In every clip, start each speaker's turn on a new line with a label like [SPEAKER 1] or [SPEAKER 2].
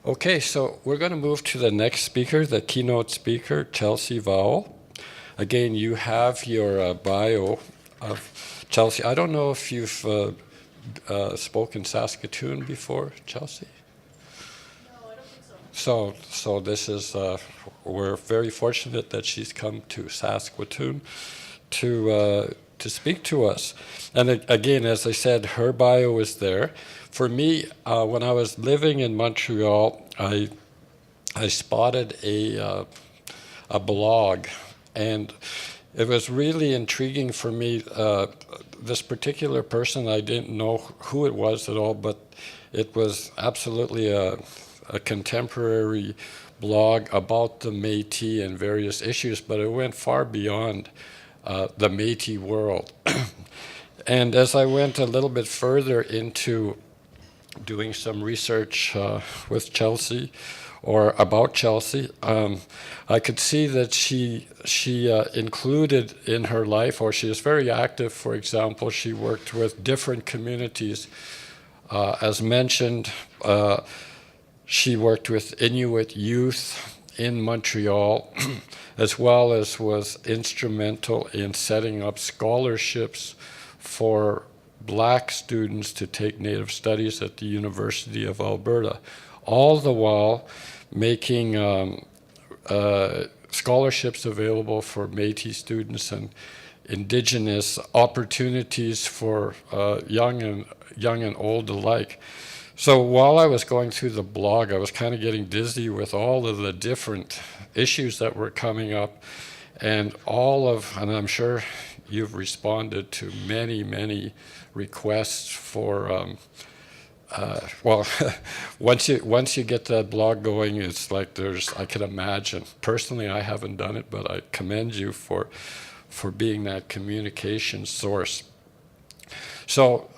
[SPEAKER 1] Okay, so we're going to move to the next speaker, the keynote speaker, Chelsea Vowel. Again, you have your bio of Chelsea. I don't know if you've spoken Saskatoon before, Chelsea?
[SPEAKER 2] No, I don't think so.
[SPEAKER 1] So this is, we're very fortunate that she's come to Saskatoon to speak to us. And again, as I said, her bio is there. For me, when I was living in Montreal, I spotted a blog, and it was really intriguing for me. This particular person, I didn't know who it was at all, but it was absolutely a contemporary blog about the Métis and various issues, but it went far beyond the Métis world. And as I went a little bit further into doing some research with Chelsea, or about Chelsea, I could see that she included in her life, or she is very active. For example, she worked with different communities. As mentioned, she worked with Inuit youth in Montreal, as well as was instrumental in setting up scholarships for Black students to take Native Studies at the University of Alberta, all the while making scholarships available for Métis students and Indigenous opportunities for young and old alike. So while I was going through the blog, I was kind of getting dizzy with all of the different issues that were coming up, and I'm sure you've responded to many requests for, well, once you get that blog going, it's like I can imagine. Personally, I haven't done it, but I commend you for being that communication source. So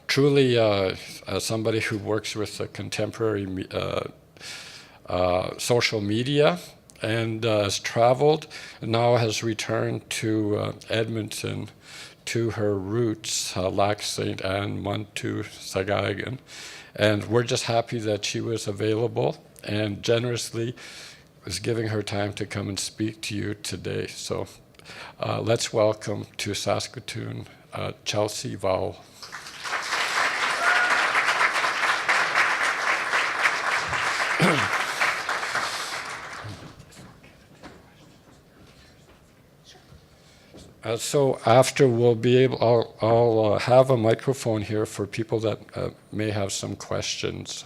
[SPEAKER 1] truly somebody who works with the contemporary social media and has traveled, and now has returned to Edmonton to her roots, Lac St. Anne, Montu, Sagaigan. And we're just happy that she was available and generously was giving her time to come and speak to you today. So let's welcome to Saskatoon, Chelsea Vowel. So after we'll be able, I'll have a microphone here for people that may have some questions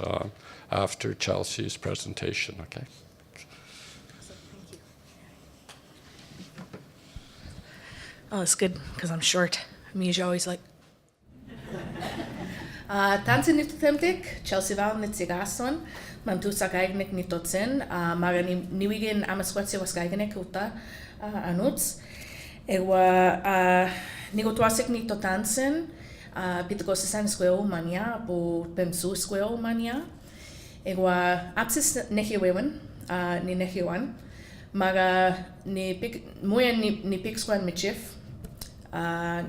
[SPEAKER 1] after Chelsea's presentation, okay?
[SPEAKER 2] Awesome, thank you. Oh, it's good, because I'm short. I'm usually always like... Tansin nitutemtik, Chelsea Vowel nitsigaston, mantu sagaignik nitotsin, maga niwigin amaswatsi wasgaignik uta anuts. Ewa nigotwasik nitotansin, pitagosisan squeo mania, po pemsu squeo mania. Ewa apsis nehiwewan, ni nehiwan. Maga ni pikswan michif,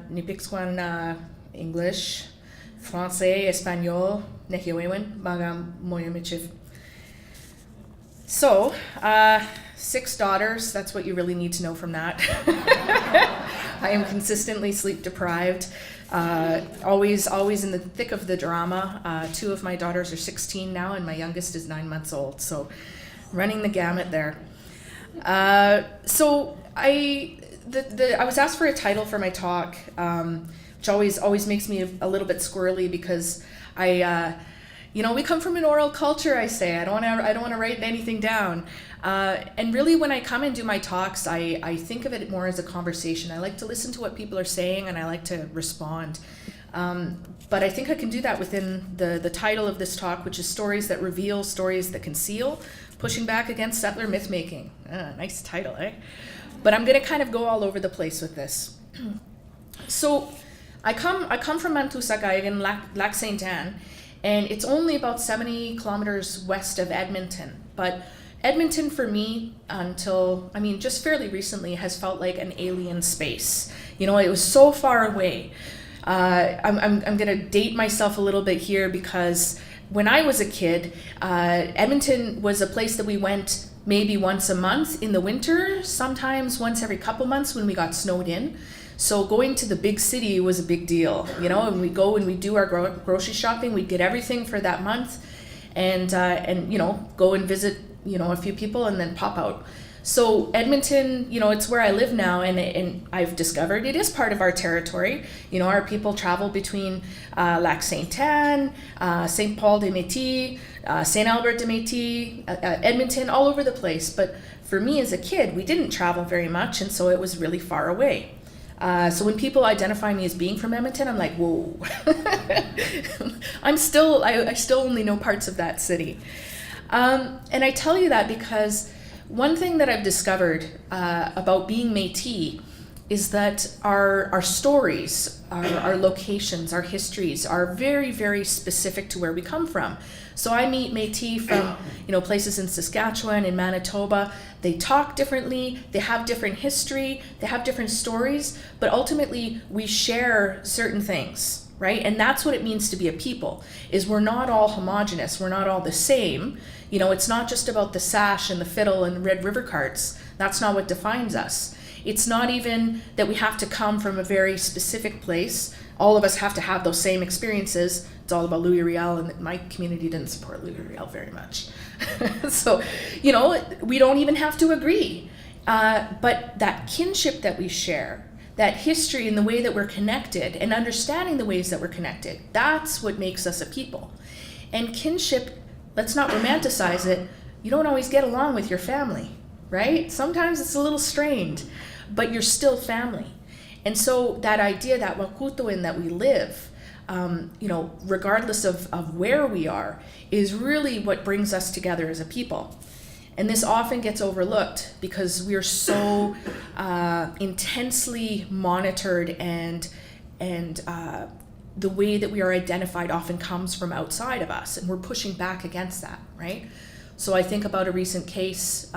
[SPEAKER 2] ni pikswan English, Francais, Espanol, nehiwewan, maga moya michif. So, 6 daughters, that's what you really need to know from that. I am consistently sleep deprived, always in the thick of the drama. 2 of my daughters are 16 now, and my youngest is 9 months old, so running the gamut there. So I was asked for a title for my talk, which always makes me a little bit squirrely, because we come from an oral culture, I say. I don't want to write anything down. And really, when I come and do my talks, I think of it more as a conversation. I like to listen to what people are saying, and I like to respond. But I think I can do that within the title of this talk, which is Stories That Reveal, Stories That Conceal, Pushing Back Against Settler Myth-Making. Nice title, eh? But I'm going to kind of go all over the place with this. So I come from Mantusagayan, Lac St. Anne, and it's only about 70 kilometers west of Edmonton. But Edmonton, for me, just fairly recently, has felt like an alien space. It was so far away. I'm going to date myself a little bit here, because when I was a kid, Edmonton was a place that we went maybe once a month in the winter, sometimes once every couple months when we got snowed in. So going to the big city was a big deal, you know, and we go and we do our grocery shopping, we'd get everything for that month and you know, go and visit, you know, a few people and then pop out. So Edmonton, you know, it's where I live now, and I've discovered it is part of our territory. You know, our people travel between Lac Saint-Anne, St. Paul de Matey, St. Albert de Matey, Edmonton, all over the place. But for me as a kid, we didn't travel very much, and so it was really far away. So when people identify me as being from Edmonton, I'm like, whoa. I still only know parts of that city. And I tell you that because one thing that I've discovered about being Métis is that our stories, our locations, our histories are very, very specific to where we come from. So I meet Métis from, you know, places in Saskatchewan and Manitoba. They talk differently, they have different history, they have different stories, but ultimately we share certain things, right? And that's what it means to be a people, is we're not all homogenous, we're not all the same. You know, it's not just about the Sash and the Fiddle and the Red River carts. That's not what defines us. It's not even that we have to come from a very specific place. All of us have to have those same experiences. It's all about Louie Riel, and my community didn't support Louie Riel very much. So, you know, we don't even have to agree. But that kinship that we share, that history and the way that we're connected and understanding the ways that we're connected, that's what makes us a people. And kinship, let's not romanticize it. You don't always get along with your family, right? Sometimes it's a little strained, but you're still family. And so that idea, that wakutoin that we live, you know, regardless of where we are, is really what brings us together as a people. And this often gets overlooked because we're so intensely monitored, and the way that we are identified often comes from outside of us, and we're pushing back against that, right? So I think about a recent case,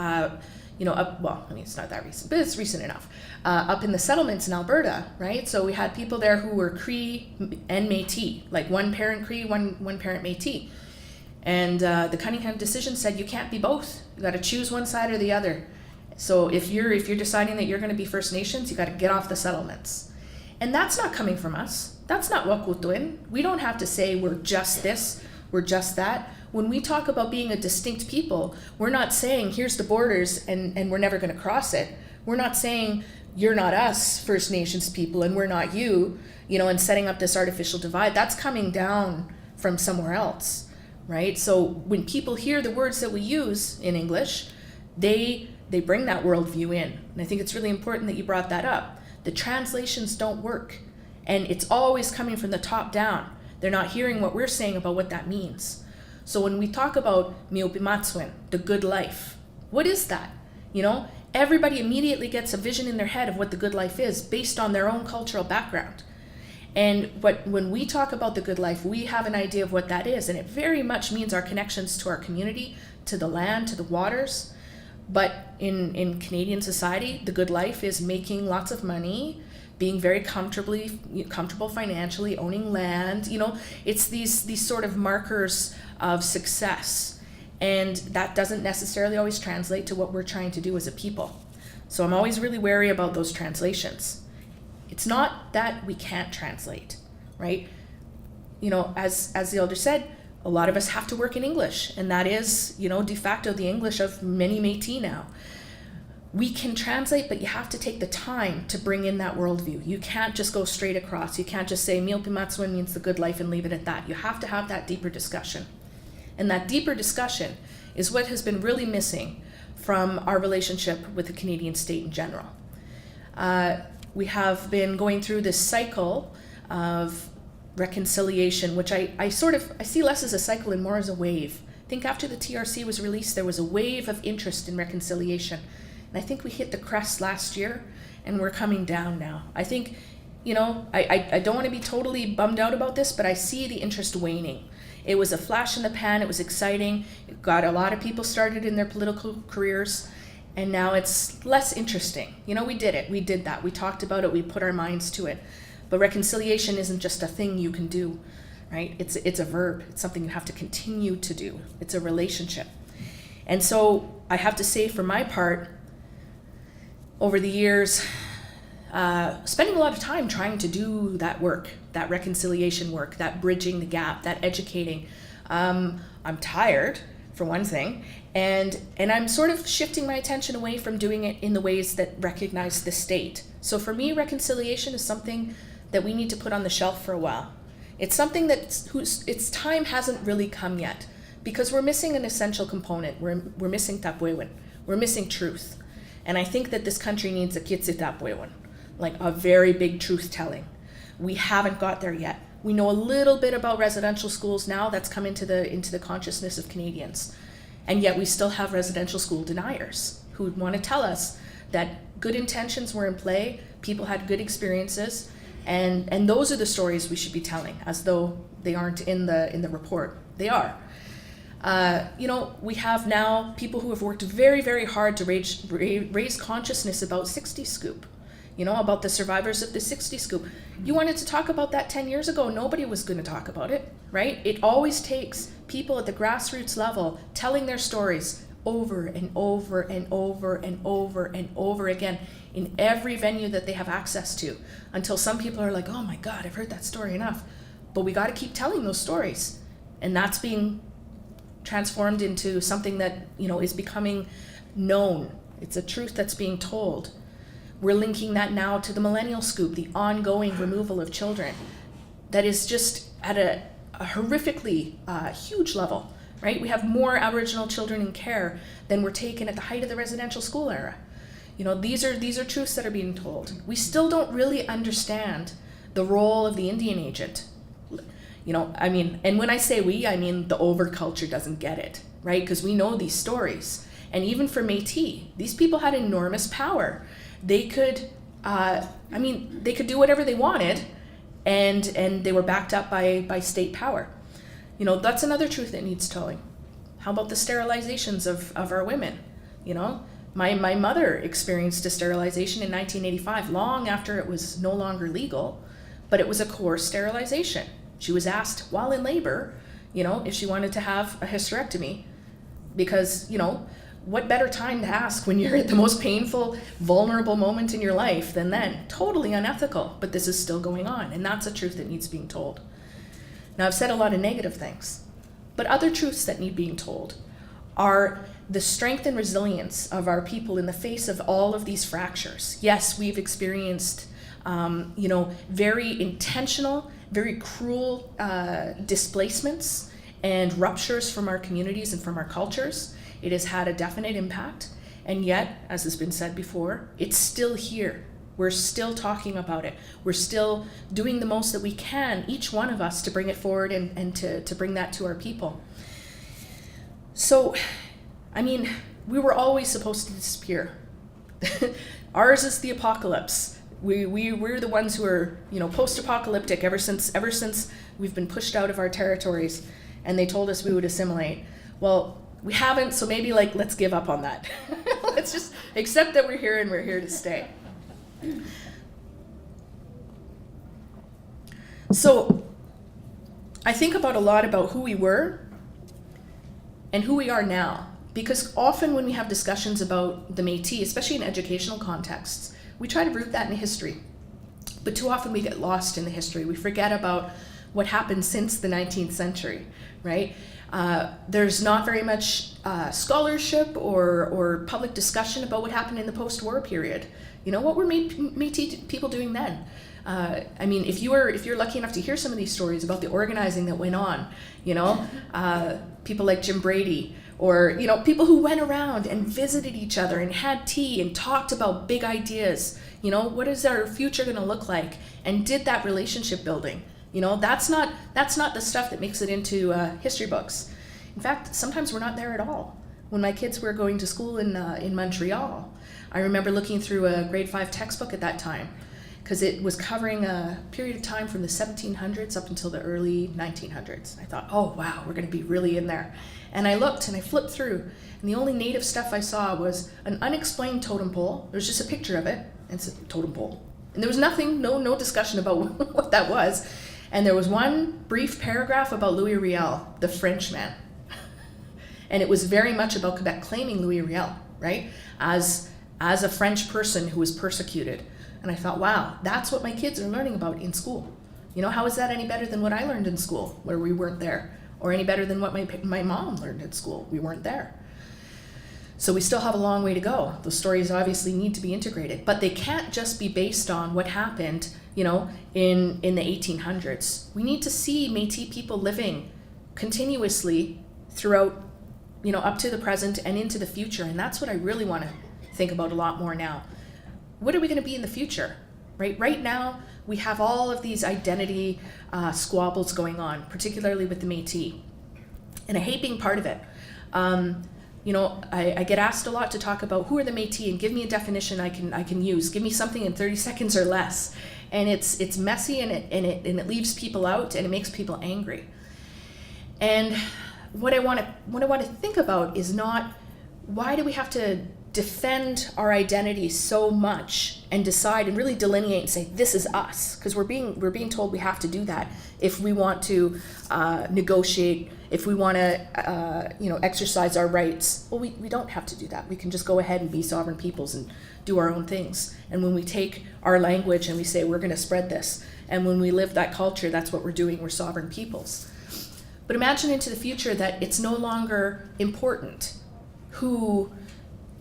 [SPEAKER 2] you know, it's not that recent, but it's recent enough, up in the settlements in Alberta, right? So we had people there who were Cree and Métis, like one parent Cree, one parent Métis. And the Cunningham decision said you can't be both. You got to choose one side or the other. So if you're deciding that you're going to be First Nations, you got to get off the settlements. And that's not coming from us. That's not wakutoin. We don't have to say we're just this, we're just that. When we talk about being a distinct people, we're not saying here's the borders and we're never going to cross it. We're not saying you're not us, First Nations people, and we're not you, you know, and setting up this artificial divide. That's coming down from somewhere else, right? So when people hear the words that we use in English, they bring that worldview in. And I think it's really important that you brought that up. The translations don't work. And it's always coming from the top down. They're not hearing what we're saying about what that means. So when we talk about miupimatswin, the good life, what is that? You know, everybody immediately gets a vision in their head of what the good life is based on their own cultural background. And when we talk about the good life, we have an idea of what that is. And it very much means our connections to our community, to the land, to the waters. But in Canadian society, the good life is making lots of money, being very comfortable financially, owning land. You know, it's these sort of markers of success. And that doesn't necessarily always translate to what we're trying to do as a people. So I'm always really wary about those translations. It's not that we can't translate, right? You know, as the elder said, a lot of us have to work in English, and that is, you know, de facto the English of many Métis now. We can translate, but you have to take the time to bring in that worldview. You can't just go straight across. You can't just say miupimatswin means the good life and leave it at that. You have to have that deeper discussion. And that deeper discussion is what has been really missing from our relationship with the Canadian state in general. We have been going through this cycle of reconciliation, which I see less as a cycle and more as a wave. I think after the TRC was released, there was a wave of interest in reconciliation. And I think we hit the crest last year, and we're coming down now. I think, you know, I don't want to be totally bummed out about this, but I see the interest waning. It was a flash in the pan. It was exciting. It got a lot of people started in their political careers, and now it's less interesting. You know, we did it. We did that. We talked about it. We put our minds to it. But reconciliation isn't just a thing you can do, right? It's a verb. It's something you have to continue to do. It's a relationship. And so I have to say, for my part, over the years, spending a lot of time trying to do that work, that reconciliation work, that bridging the gap, that educating. I'm tired, for one thing, and I'm sort of shifting my attention away from doing it in the ways that recognize the state. So for me, reconciliation is something that we need to put on the shelf for a while. It's something that its time hasn't really come yet, because we're missing an essential component. We're missing tapuewan. We're missing truth. And I think that this country needs a kitsi tapuewan, like a very big truth telling. We haven't got there yet. We know a little bit about residential schools now. That's come into the consciousness of Canadians. And yet we still have residential school deniers who want to tell us that good intentions were in play, people had good experiences, and those are the stories we should be telling, as though they aren't in the report. They are. We have now people who have worked very, very hard to raise consciousness about 60 Scoop, about the survivors of the 60 Scoop. You wanted to talk about that 10 years ago, nobody was going to talk about it, right? It always takes people at the grassroots level telling their stories over and over and over and over and over again in every venue that they have access to, until some people are like, oh my God, I've heard that story enough. But we got to keep telling those stories. And that's being transformed into something that, is becoming known. It's a truth that's being told. We're linking that now to the millennial scoop, the ongoing removal of children. That is just at a horrifically huge level, right? We have more Aboriginal children in care than were taken at the height of the residential school era. These are truths that are being told. We still don't really understand the role of the Indian agent. And when I say we, I mean the overculture doesn't get it, right? Because we know these stories. And even for Matey, these people had enormous power. They could, they could do whatever they wanted, and they were backed up by state power. That's another truth that needs telling. How about the sterilizations of our women? My mother experienced a sterilization in 1985, long after it was no longer legal, but it was a coerced sterilization. She was asked while in labor, if she wanted to have a hysterectomy, because, what better time to ask when you're at the most painful, vulnerable moment in your life than then? Totally unethical, but this is still going on, and that's a truth that needs being told. Now, I've said a lot of negative things, but other truths that need being told are the strength and resilience of our people in the face of all of these fractures. Yes, we've experienced, very intentional, very cruel displacements and ruptures from our communities and from our cultures. It has had a definite impact, and yet, as has been said before, it's still here. We're still talking about it. We're still doing the most that we can, each one of us, to bring it forward and to bring that to our people. So, we were always supposed to disappear. Ours is the apocalypse. We're the ones who are, post-apocalyptic ever since we've been pushed out of our territories, and they told us we would assimilate. Well, we haven't, so maybe let's give up on that. Let's just accept that we're here and we're here to stay. So I think a lot about who we were and who we are now, because often when we have discussions about the Métis, especially in educational contexts, we try to root that in history, but too often we get lost in the history. We forget about what happened since the 19th century, right? There's not very much scholarship or public discussion about what happened in the post-war period. What were Métis people doing then? If you're lucky enough to hear some of these stories about the organizing that went on, people like Jim Brady, or people who went around and visited each other and had tea and talked about big ideas. What is our future going to look like? And did that relationship building. That's not the stuff that makes it into history books. In fact, sometimes we're not there at all. When my kids were going to school in Montreal, I remember looking through a grade 5 textbook at that time, because it was covering a period of time from the 1700s up until the early 1900s. I thought, oh wow, we're going to be really in there. And I looked and I flipped through, and the only native stuff I saw was an unexplained totem pole. There was just a picture of it, and it's a totem pole. And there was nothing, no discussion about what that was. And there was one brief paragraph about Louis Riel, the Frenchman. And it was very much about Quebec claiming Louis Riel, right? As a French person who was persecuted. And I thought, wow, that's what my kids are learning about in school. You know, how is that any better than what I learned in school, where we weren't there? Or any better than what my mom learned in school? We weren't there. So we still have a long way to go. Those stories obviously need to be integrated, but they can't just be based on what happened, you know, in the 1800s. We need to see Métis people living continuously throughout, you know, up to the present and into the future. And that's what I really want to think about a lot more now. What are we going to be in the future, right? Right now, we have all of these identity squabbles going on, particularly with the Métis. And I hate being part of it. You know, I get asked a lot to talk about who are the Métis and give me a definition I can use. Give me something in 30 seconds or less. And it's messy and it leaves people out and it makes people angry. And what I want to think about is not why do we have to defend our identity so much and decide and really delineate and say this is us, because we're being told we have to do that if we want to negotiate, if we want to you know, exercise our rights. Well, we don't have to do that. We can just go ahead and be sovereign peoples and do our own things. And when we take our language and we say we're going to spread this, and when we live that culture, that's what we're doing. We're sovereign peoples. But imagine into the future that it's no longer important who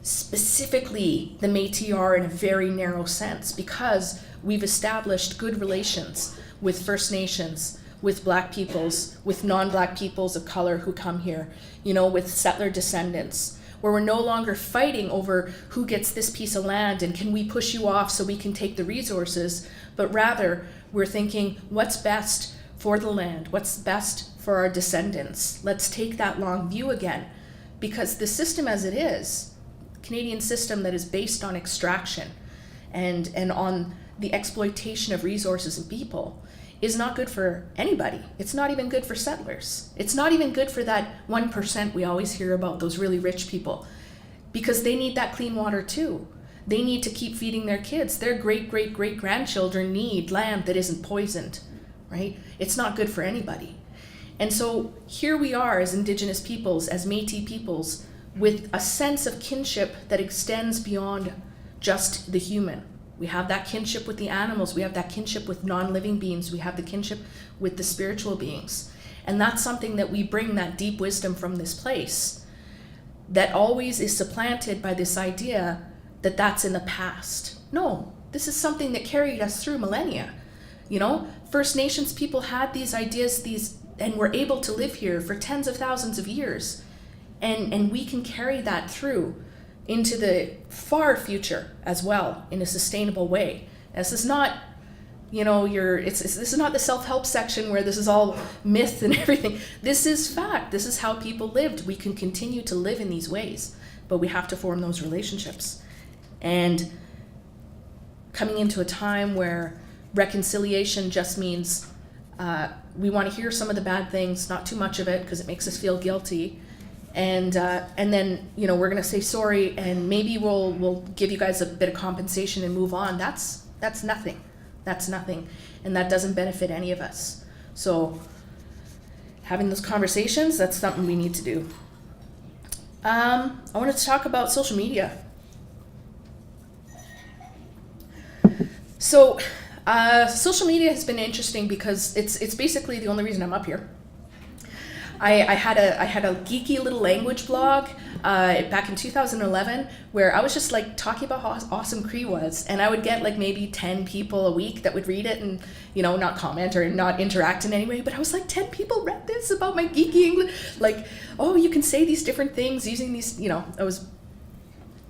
[SPEAKER 2] specifically the Métis are in a very narrow sense, because we've established good relations with First Nations, with Black peoples, with non-Black peoples of color who come here, you know, with settler descendants, where we're no longer fighting over who gets this piece of land and can we push you off so we can take the resources, but rather we're thinking what's best for the land, what's best for our descendants. Let's take that long view again, because the system as it is, Canadian system that is based on extraction and on the exploitation of resources and people, is not good for anybody. It's not even good for settlers. It's not even good for that 1% we always hear about, those really rich people, because they need that clean water too. They need to keep feeding their kids. Their great-great-great-grandchildren need land that isn't poisoned, right? It's not good for anybody. And so here we are as Indigenous peoples, as Métis peoples, with a sense of kinship that extends beyond just the human. We have that kinship with the animals, we have that kinship with non-living beings, we have the kinship with the spiritual beings. And that's something that we bring, that deep wisdom from this place, that always is supplanted by this idea that that's in the past. No, this is something that carried us through millennia. You know, First Nations people had these ideas, and were able to live here for tens of thousands of years. And we can carry that through into the far future as well in a sustainable way. This is not, you know, this is not the self-help section where this is all myth and everything. This is fact. This is how people lived. We can continue to live in these ways, but we have to form those relationships. And coming into a time where reconciliation just means we want to hear some of the bad things, not too much of it, because it makes us feel guilty. And then, you know, we're going to say sorry, and maybe we'll give you guys a bit of compensation and move on. That's nothing. That's nothing. And that doesn't benefit any of us. So having those conversations, that's something we need to do. I wanted to talk about social media. So social media has been interesting because it's basically the only reason I'm up here. I had a geeky little language blog back in 2011 where I was just like talking about how awesome Cree was, and I would get like maybe 10 people a week that would read it and, you know, not comment or not interact in any way, but I was like, 10 people read this about my geeky English, like, oh, you can say these different things using these, you know, it was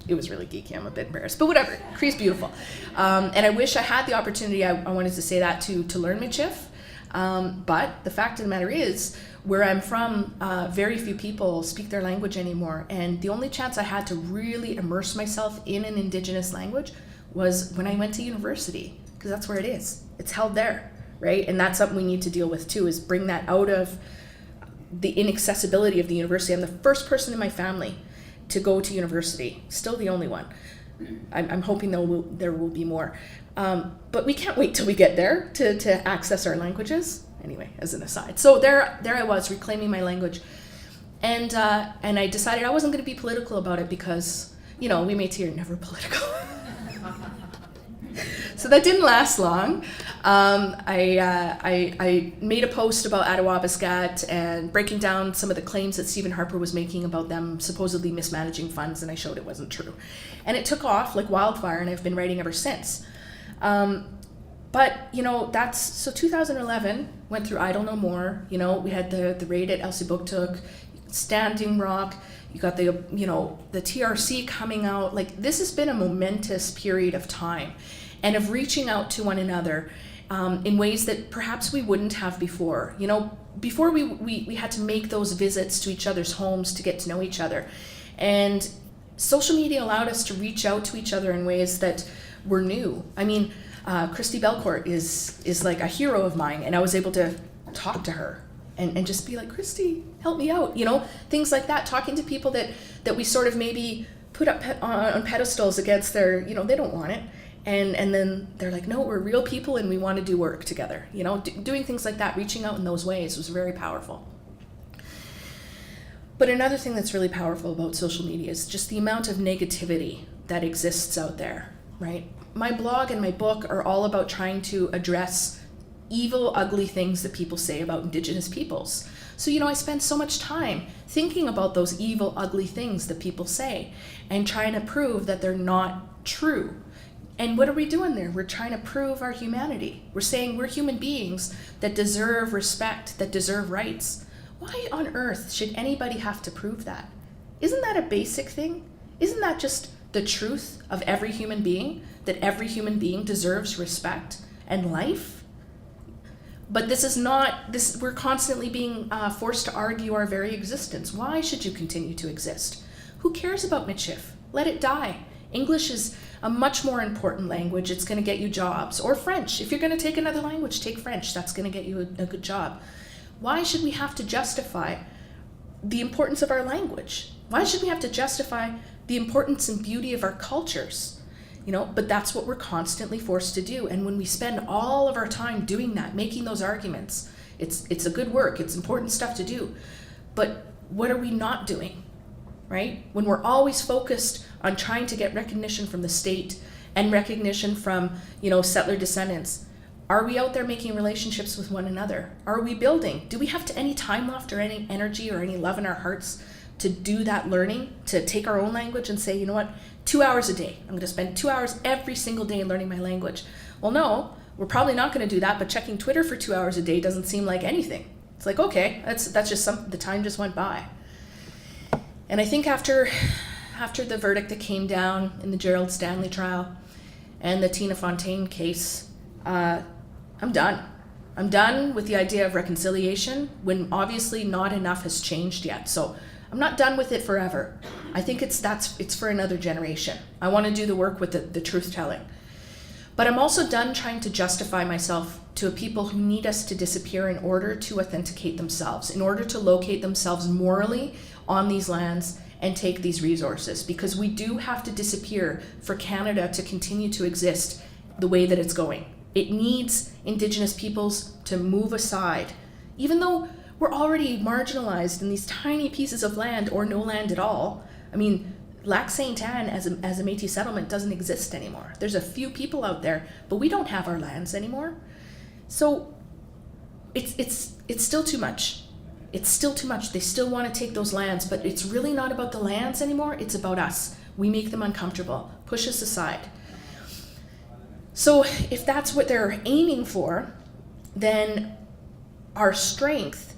[SPEAKER 2] really geeky. I'm a bit embarrassed, but whatever. Cree's beautiful. And I wish I had the opportunity, I wanted to say that, to learn Michif. But the fact of the matter is, where I'm from, very few people speak their language anymore. And the only chance I had to really immerse myself in an Indigenous language was when I went to university, because that's where it is. It's held there, right? And that's something we need to deal with too, is bring that out of the inaccessibility of the university. I'm the first person in my family to go to university, still the only one. I'm hoping there will be more. But we can't wait till we get there to access our languages. Anyway, as an aside. So there I was, reclaiming my language. And I decided I wasn't going to be political about it because, we Métis are never political. So that didn't last long. I made a post about Attawabascat and breaking down some of the claims that Stephen Harper was making about them supposedly mismanaging funds, and I showed it wasn't true. And it took off like wildfire, and I've been writing ever since. But, so 2011 went through Idle No More. We had the raid at Elsie Booktook, Standing Rock. You got the TRC coming out. Like, this has been a momentous period of time and of reaching out to one another in ways that perhaps we wouldn't have before. Before we had to make those visits to each other's homes to get to know each other. And social media allowed us to reach out to each other in ways that were new. I mean, Christy Belcourt is like a hero of mine, and I was able to talk to her and just be like, Christy, help me out, things like that, talking to people that we sort of maybe put up on pedestals against their, they don't want it. And then they're like, no, we're real people and we want to do work together. Doing things like that, reaching out in those ways was very powerful. But another thing that's really powerful about social media is just the amount of negativity that exists out there, right? My blog and my book are all about trying to address evil, ugly things that people say about Indigenous peoples. So, I spend so much time thinking about those evil, ugly things that people say and trying to prove that they're not true. And what are we doing there? We're trying to prove our humanity. We're saying we're human beings that deserve respect, that deserve rights. Why on earth should anybody have to prove that? Isn't that a basic thing? Isn't that just the truth of every human being, that every human being deserves respect and life? But this is not, we're constantly being forced to argue our very existence. Why should you continue to exist? Who cares about Michif? Let it die. English is a much more important language. It's going to get you jobs. Or French. If you're going to take another language, take French. That's going to get you a good job. Why should we have to justify the importance of our language? Why should we have to justify the importance and beauty of our cultures? But that's what we're constantly forced to do. And when we spend all of our time doing that, making those arguments, it's a good work. It's important stuff to do. But what are we not doing, right? When we're always focused on trying to get recognition from the state and recognition from, settler descendants, are we out there making relationships with one another? Are we building? Do we have any time left or any energy or any love in our hearts to do that learning, to take our own language and say, 2 hours a day. I'm going to spend 2 hours every single day learning my language. Well, no, we're probably not going to do that, but checking Twitter for 2 hours a day doesn't seem like anything. It's like, okay, that's just the time just went by. And I think after the verdict that came down in the Gerald Stanley trial and the Tina Fontaine case, I'm done. I'm done with the idea of reconciliation when obviously not enough has changed yet. So I'm not done with it forever. I think it's for another generation. I want to do the work with the truth telling. But I'm also done trying to justify myself to a people who need us to disappear in order to authenticate themselves, in order to locate themselves morally on these lands and take these resources, because we do have to disappear for Canada to continue to exist the way that it's going. It needs Indigenous peoples to move aside, even though we're already marginalized in these tiny pieces of land or no land at all. I mean, Lac Sainte Anne as a Métis settlement doesn't exist anymore. There's a few people out there, but we don't have our lands anymore. So it's still too much. It's still too much. They still want to take those lands, but it's really not about the lands anymore. It's about us. We make them uncomfortable, push us aside. So if that's what they're aiming for, then our strength,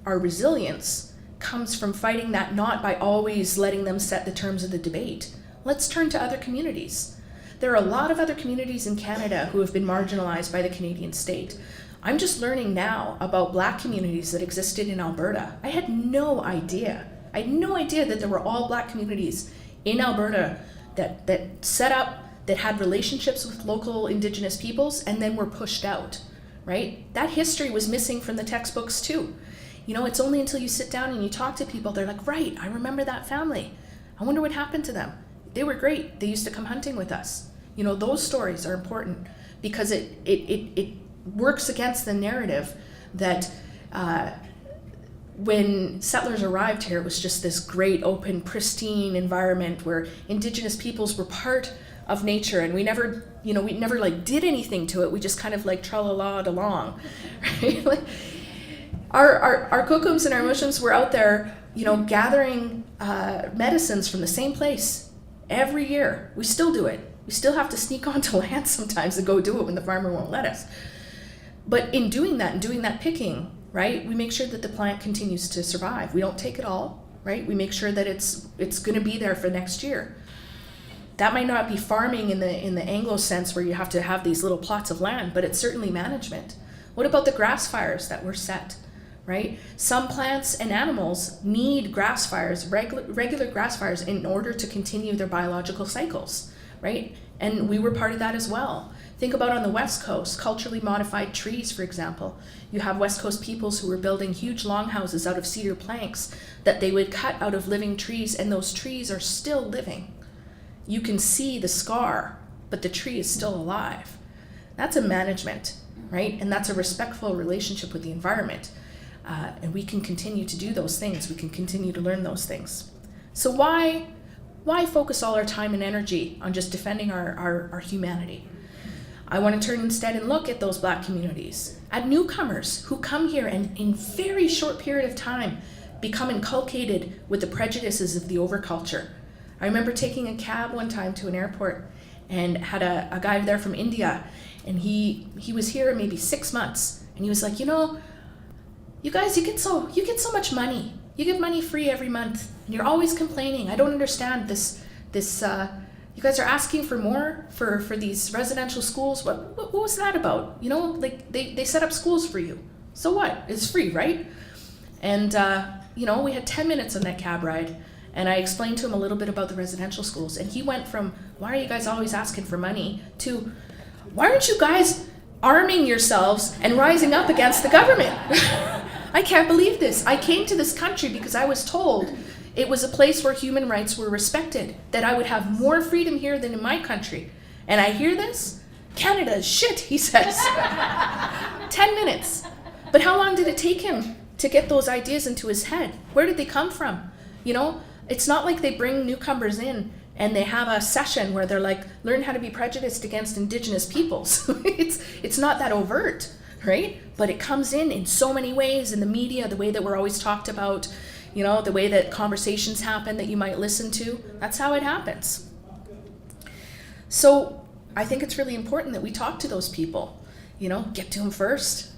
[SPEAKER 2] our resilience, comes from fighting that, not by always letting them set the terms of the debate. Let's turn to other communities. There are a lot of other communities in Canada who have been marginalized by the Canadian state. I'm just learning now about Black communities that existed in Alberta. I had no idea. I had no idea that there were all Black communities in Alberta that set up, that had relationships with local Indigenous peoples and then were pushed out, right? That history was missing from the textbooks too. It's only until you sit down and you talk to people, they're like, right, I remember that family. I wonder what happened to them. They were great. They used to come hunting with us. You know, those stories are important because it works against the narrative that when settlers arrived here, it was just this great, open, pristine environment where Indigenous peoples were part of nature, and we never like did anything to it. We just kind of like tra-la-la'd along, right? Like, our kokums and our mushims were out there, you know, gathering medicines from the same place every year. We still do it. We still have to sneak onto land sometimes and go do it when the farmer won't let us. But in doing that and doing that picking, right, we make sure that the plant continues to survive. We don't take it all, right? We make sure that it's going to be there for next year. That might not be farming in the Anglo sense where you have to have these little plots of land, but it's certainly management. What about the grass fires that were set, right? Some plants and animals need grass fires, regular grass fires, in order to continue their biological cycles, right? And we were part of that as well. Think about on the West Coast, culturally modified trees, for example. You have West Coast peoples who were building huge longhouses out of cedar planks that they would cut out of living trees, and those trees are still living. You can see the scar, but the tree is still alive. That's a management, right? And that's a respectful relationship with the environment. And we can continue to do those things. We can continue to learn those things. So why focus all our time and energy on just defending our humanity? I want to turn instead and look at those Black communities, at newcomers who come here and in very short period of time become inculcated with the prejudices of the overculture. I remember taking a cab one time to an airport and had a guy there from India, and he was here maybe 6 months, and he was like, you know, you guys, you get so much money. You get money free every month, and you're always complaining. I don't understand this. You guys are asking for more for these residential schools. What was that about? You know, like they set up schools for you. So what? It's free, right? And you know, we had 10 minutes on that cab ride. And I explained to him a little bit about the residential schools. And he went from, why are you guys always asking for money, to, why aren't you guys arming yourselves and rising up against the government? I can't believe this. I came to this country because I was told it was a place where human rights were respected, that I would have more freedom here than in my country. And I hear this? Canada is shit, he says. 10 minutes. But how long did it take him to get those ideas into his head? Where did they come from? You know, it's not like they bring newcomers in and they have a session where they're like, learn how to be prejudiced against Indigenous peoples. It's not that overt, right? But it comes in so many ways, in the media, the way that we're always talked about, you know, the way that conversations happen that you might listen to. That's how it happens. So I think it's really important that we talk to those people, you know, get to them first.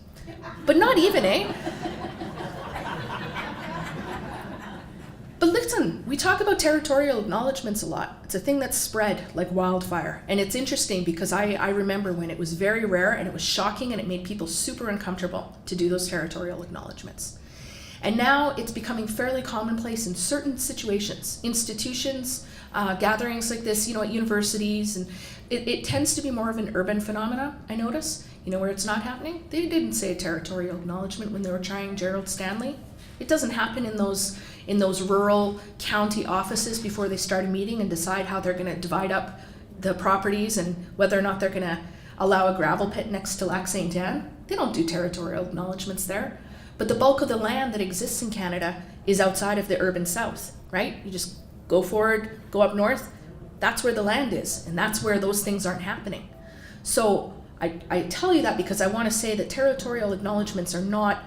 [SPEAKER 2] But not even, eh? But listen, we talk about territorial acknowledgements a lot. It's a thing that's spread like wildfire. And it's interesting because I remember when it was very rare and it was shocking and it made people super uncomfortable to do those territorial acknowledgements. And now it's becoming fairly commonplace in certain situations, institutions, gatherings like this, you know, at universities. And it tends to be more of an urban phenomena, I notice, you know, where it's not happening. They didn't say a territorial acknowledgement when they were trying Gerald Stanley. It doesn't happen in those rural county offices before they start a meeting and decide how they're going to divide up the properties and whether or not they're going to allow a gravel pit next to Lac St. Anne. They don't do territorial acknowledgements there. But the bulk of the land that exists in Canada is outside of the urban south, right? You just go forward, go up north, that's where the land is, and that's where those things aren't happening. So I tell you that because I want to say that territorial acknowledgements are not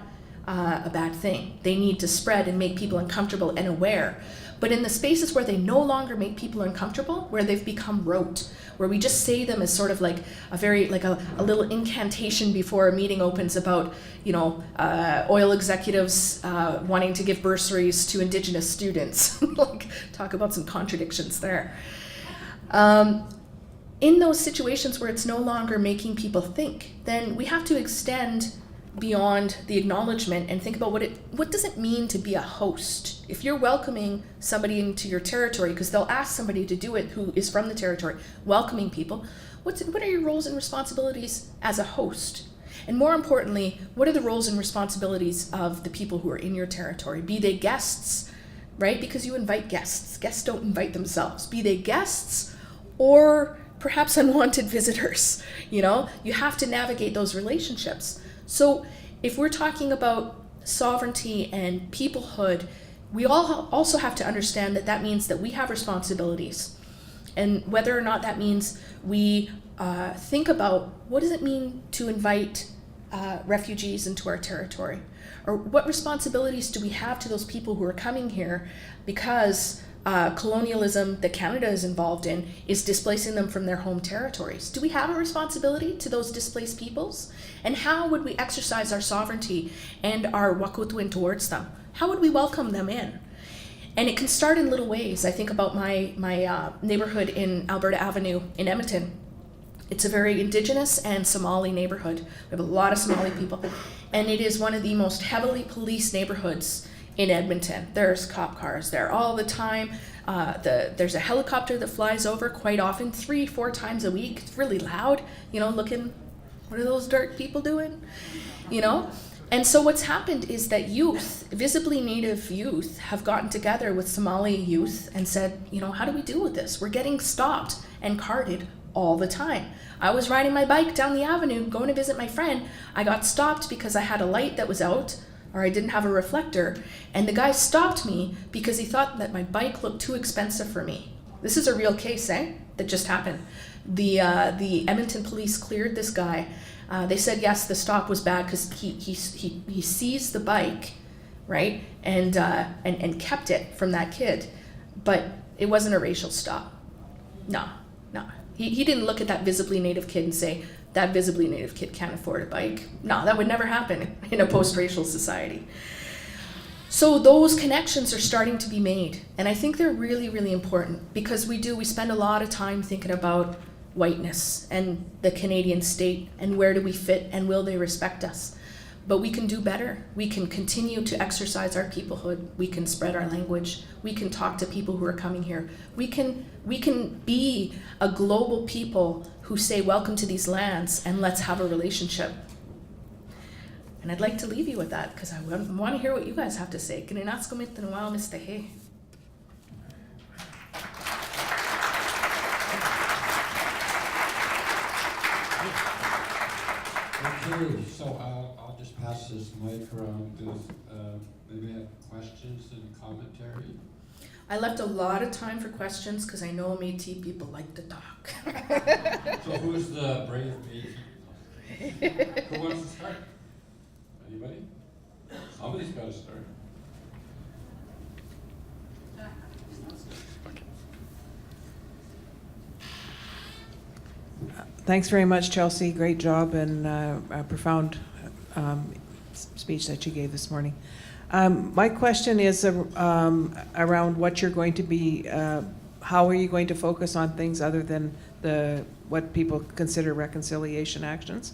[SPEAKER 2] a bad thing. They need to spread and make people uncomfortable and aware. But in the spaces where they no longer make people uncomfortable, where they've become rote, where we just say them as sort of like a little incantation before a meeting opens about, you know, oil executives wanting to give bursaries to Indigenous students. Like, talk about some contradictions there. In those situations where it's no longer making people think, then we have to extend beyond the acknowledgement and think about what does it mean to be a host. If you're welcoming somebody into your territory, because they'll ask somebody to do it who is from the territory, welcoming people, what are your roles and responsibilities as a host? And more importantly, what are the roles and responsibilities of the people who are in your territory? Be they guests, right? Because you invite guests. Guests don't invite themselves, be they guests or perhaps unwanted visitors. You have to navigate those relationships. So if we're talking about sovereignty and peoplehood, we all also have to understand that means that we have responsibilities. And whether or not that means we think about what does it mean to invite refugees into our territory? Or what responsibilities do we have to those people who are coming here because colonialism that Canada is involved in is displacing them from their home territories? Do we have a responsibility to those displaced peoples? And how would we exercise our sovereignty and our wakutuin towards them? How would we welcome them in? And it can start in little ways. I think about my neighborhood in Alberta Avenue in Edmonton. It's a very Indigenous and Somali neighborhood. We have a lot of Somali people. And it is one of the most heavily policed neighborhoods in Edmonton. There's cop cars there all the time. There's a helicopter that flies over quite often, 3-4 times a week. It's really loud, looking, what are those dark people doing? And so what's happened is that youth, visibly Native youth, have gotten together with Somali youth and said, how do we deal with this? We're getting stopped and carded all the time. I was riding my bike down the avenue, going to visit my friend. I got stopped because I had a light that was out, or I didn't have a reflector, and the guy stopped me because he thought that my bike looked too expensive for me. This is a real case, that just happened. The Edmonton police cleared this guy. They said yes, the stop was bad because he seized the bike, right, and kept it from that kid, but it wasn't a racial stop. No. He didn't look at that visibly Native kid and say, that visibly Native kid can't afford a bike. No, that would never happen in a post-racial society. So those connections are starting to be made. And I think they're really, really important because we spend a lot of time thinking about whiteness and the Canadian state and where do we fit and will they respect us. But we can do better. We can continue to exercise our peoplehood. We can spread our language. We can talk to people who are coming here. We can be a global people who say, welcome to these lands and let's have a relationship. And I'd like to leave you with that because I want to hear what you guys have to say.
[SPEAKER 1] Okay, so I'll just pass this mic around. Maybe have questions and commentary.
[SPEAKER 2] I left a lot of time for questions because I know Matey people like to talk.
[SPEAKER 1] So who's the brave Matey? Who wants to start? Anybody? Somebody's got to start.
[SPEAKER 3] Thanks very much, Chelsea. Great job and a profound speech that you gave this morning. My question is around what you're going to be, how are you going to focus on things other than what people consider reconciliation actions?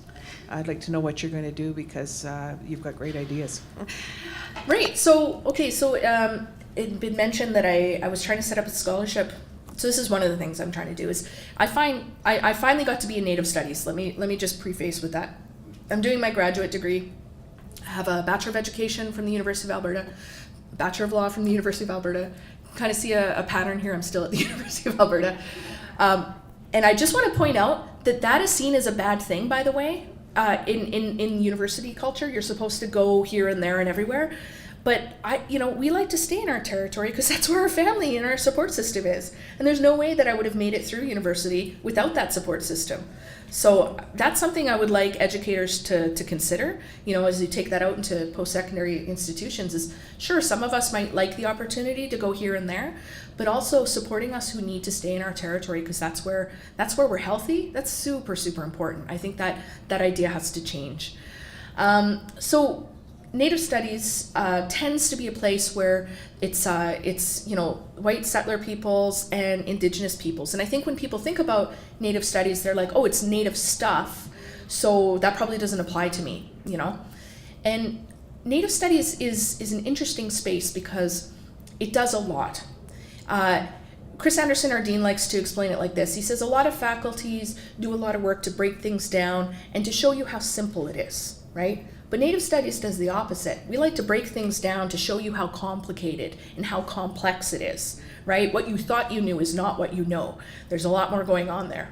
[SPEAKER 3] I'd like to know what you're going to do because you've got great ideas.
[SPEAKER 2] Right. So it'd been mentioned that I was trying to set up a scholarship. So this is one of the things I'm trying to do is I finally got to be in Native Studies. Let me just preface with that. I'm doing my graduate degree. I have a Bachelor of Education from the University of Alberta, Bachelor of Law from the University of Alberta. Kind of see a pattern here. I'm still at the University of Alberta. And I just want to point out that is seen as a bad thing, by the way. In university culture, you're supposed to go here and there and everywhere. But we like to stay in our territory because that's where our family and our support system is. And there's no way that I would have made it through university without that support system. So that's something I would like educators to consider, as you take that out into post-secondary institutions is, sure, some of us might like the opportunity to go here and there, but also supporting us who need to stay in our territory because that's where we're healthy. That's super, super important. I think that idea has to change. So Native Studies tends to be a place where it's white settler peoples and Indigenous peoples. And I think when people think about Native Studies, they're like, oh, it's Native stuff, so that probably doesn't apply to me, And Native Studies is an interesting space because it does a lot. Chris Anderson, our dean, likes to explain it like this. He says a lot of faculties do a lot of work to break things down and to show you how simple it is, right? But Native Studies does the opposite. We like to break things down to show you how complicated and how complex it is, right? What you thought you knew is not what you know. There's a lot more going on there.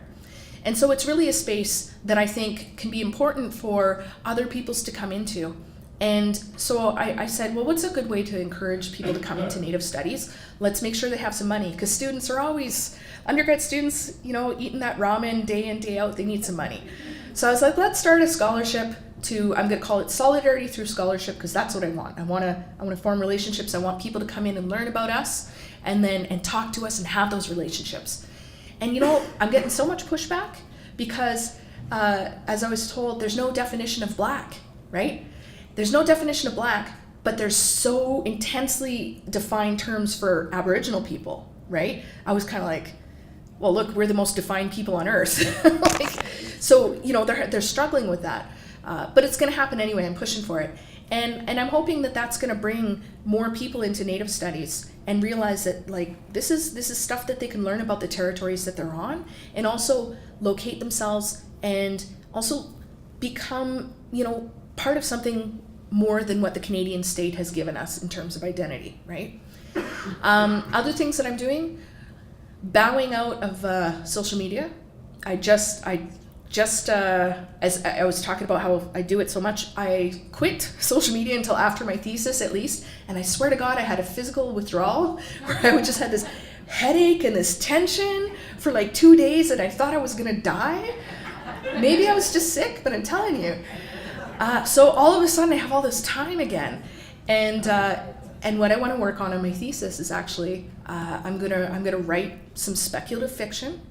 [SPEAKER 2] And so it's really a space that I think can be important for other peoples to come into. And so I said, well, what's a good way to encourage people to come into Native Studies? Let's make sure they have some money, because students are always, undergrad students, you know, eating that ramen day in, day out, they need some money. So I was like, let's start a scholarship I'm going to call it Solidarity Through Scholarship, because that's what I want. I want to form relationships. I want people to come in and learn about us and talk to us and have those relationships. And you know, I'm getting so much pushback because, as I was told, there's no definition of black, right? There's no definition of black, but there's so intensely defined terms for Aboriginal people, right? I was kind of like, well, look, we're the most defined people on earth. So, you know, they're struggling with that. But it's going to happen anyway. I'm pushing for it. And I'm hoping that that's going to bring more people into Native Studies and realize that, like, this is stuff that they can learn about the territories that they're on, and also locate themselves and also become, you know, part of something more than what the Canadian state has given us in terms of identity, right? Other things that I'm doing, bowing out of social media. As I was talking about how I do it so much, I quit social media until after my thesis at least, and I swear to God I had a physical withdrawal where I would just had this headache and this tension for like 2 days, and I thought I was gonna die. Maybe I was just sick, but I'm telling you. So all of a sudden I have all this time again, and what I want to work on in my thesis is actually I'm gonna write some speculative fiction,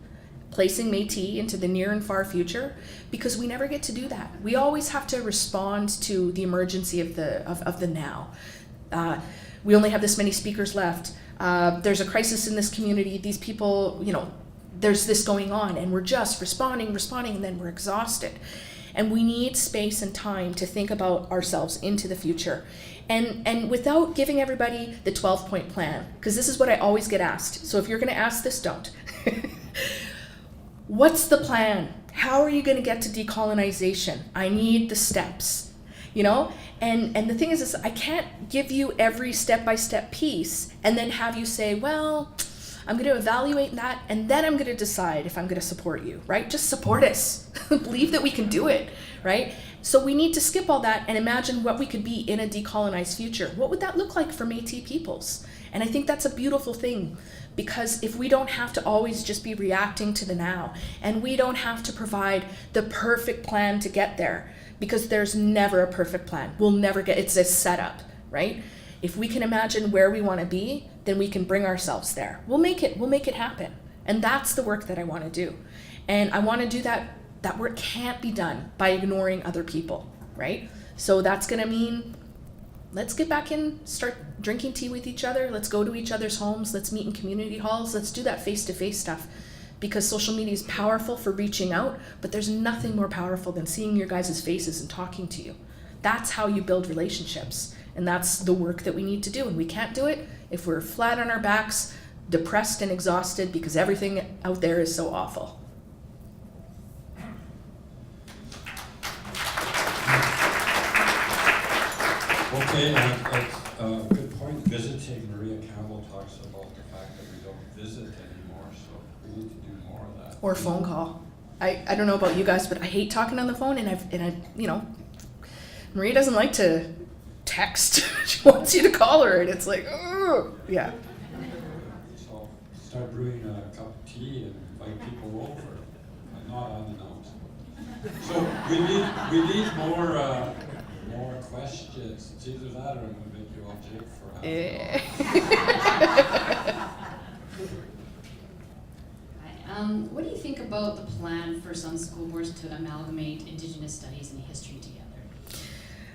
[SPEAKER 2] placing Matey into the near and far future, because we never get to do that. We always have to respond to the emergency of the now. We only have this many speakers left. There's a crisis in this community. These people, you know, there's this going on, and we're just responding, and then we're exhausted. And we need space and time to think about ourselves into the future. And without giving everybody the 12-point plan, because this is what I always get asked. So if you're going to ask this, don't. What's the plan? How are you going to get to decolonization? I need the steps, you know? And the thing is I can't give you every step-by-step piece and then have you say, well, I'm going to evaluate that, and then I'm going to decide if I'm going to support you, right? Just support us. Believe that we can do it, right? So we need to skip all that and imagine what we could be in a decolonized future. What would that look like for Métis peoples? And I think that's a beautiful thing, because if we don't have to always just be reacting to the now, and we don't have to provide the perfect plan to get there, because there's never a perfect plan. We'll never get, it's a setup, right? If we can imagine where we want to be, then we can bring ourselves there. We'll make it happen. And that's the work that I want to do. And I want to do that work can't be done by ignoring other people, right? So that's going to mean, let's get back in, start drinking tea with each other. Let's go to each other's homes. Let's meet in community halls. Let's do that face-to-face stuff, because social media is powerful for reaching out, but there's nothing more powerful than seeing your guys' faces and talking to you. That's how you build relationships. And that's the work that we need to do. And we can't do it if we're flat on our backs, depressed and exhausted because everything out there is so awful.
[SPEAKER 1] Okay, that's a good point. Visiting, Maria Campbell talks about the fact that we don't visit anymore, so we need to do more of that.
[SPEAKER 2] Or phone call. I don't know about you guys, but I hate talking on the phone, and I you know, Maria doesn't like to text. She wants you to call her, and it's like, oh, yeah.
[SPEAKER 1] So start brewing a cup of tea and invite people over, and not unannounced. So we need more questions. It's either that or I'm going to make you all jig for half an hour.
[SPEAKER 4] What do you think about the plan for some school boards to amalgamate Indigenous studies and history together?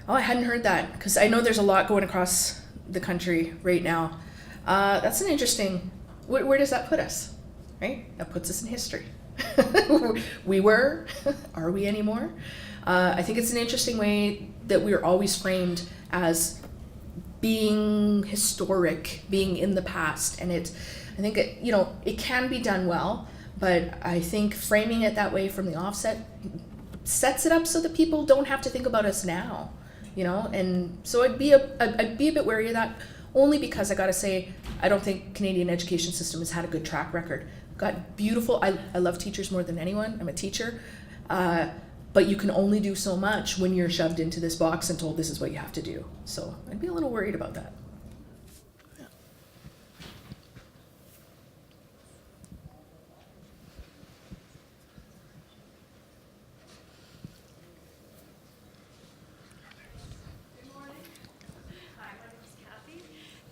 [SPEAKER 2] Oh, I hadn't heard that, because I know there's a lot going across the country right now. That's an interesting, where does that put us, right? That puts us in history. We were, are we anymore? I think it's an interesting way that we're always framed as being historic, being in the past, and I think it can be done well, but I think framing it that way from the offset sets it up so that people don't have to think about us now. you know, and so I'd be a bit wary of that, only because I gotta say, I don't think Canadian education system has had a good track record. Got beautiful, I love teachers more than anyone, I'm a teacher, but you can only do so much when you're shoved into this box and told this is what you have to do. So I'd be a little worried about that.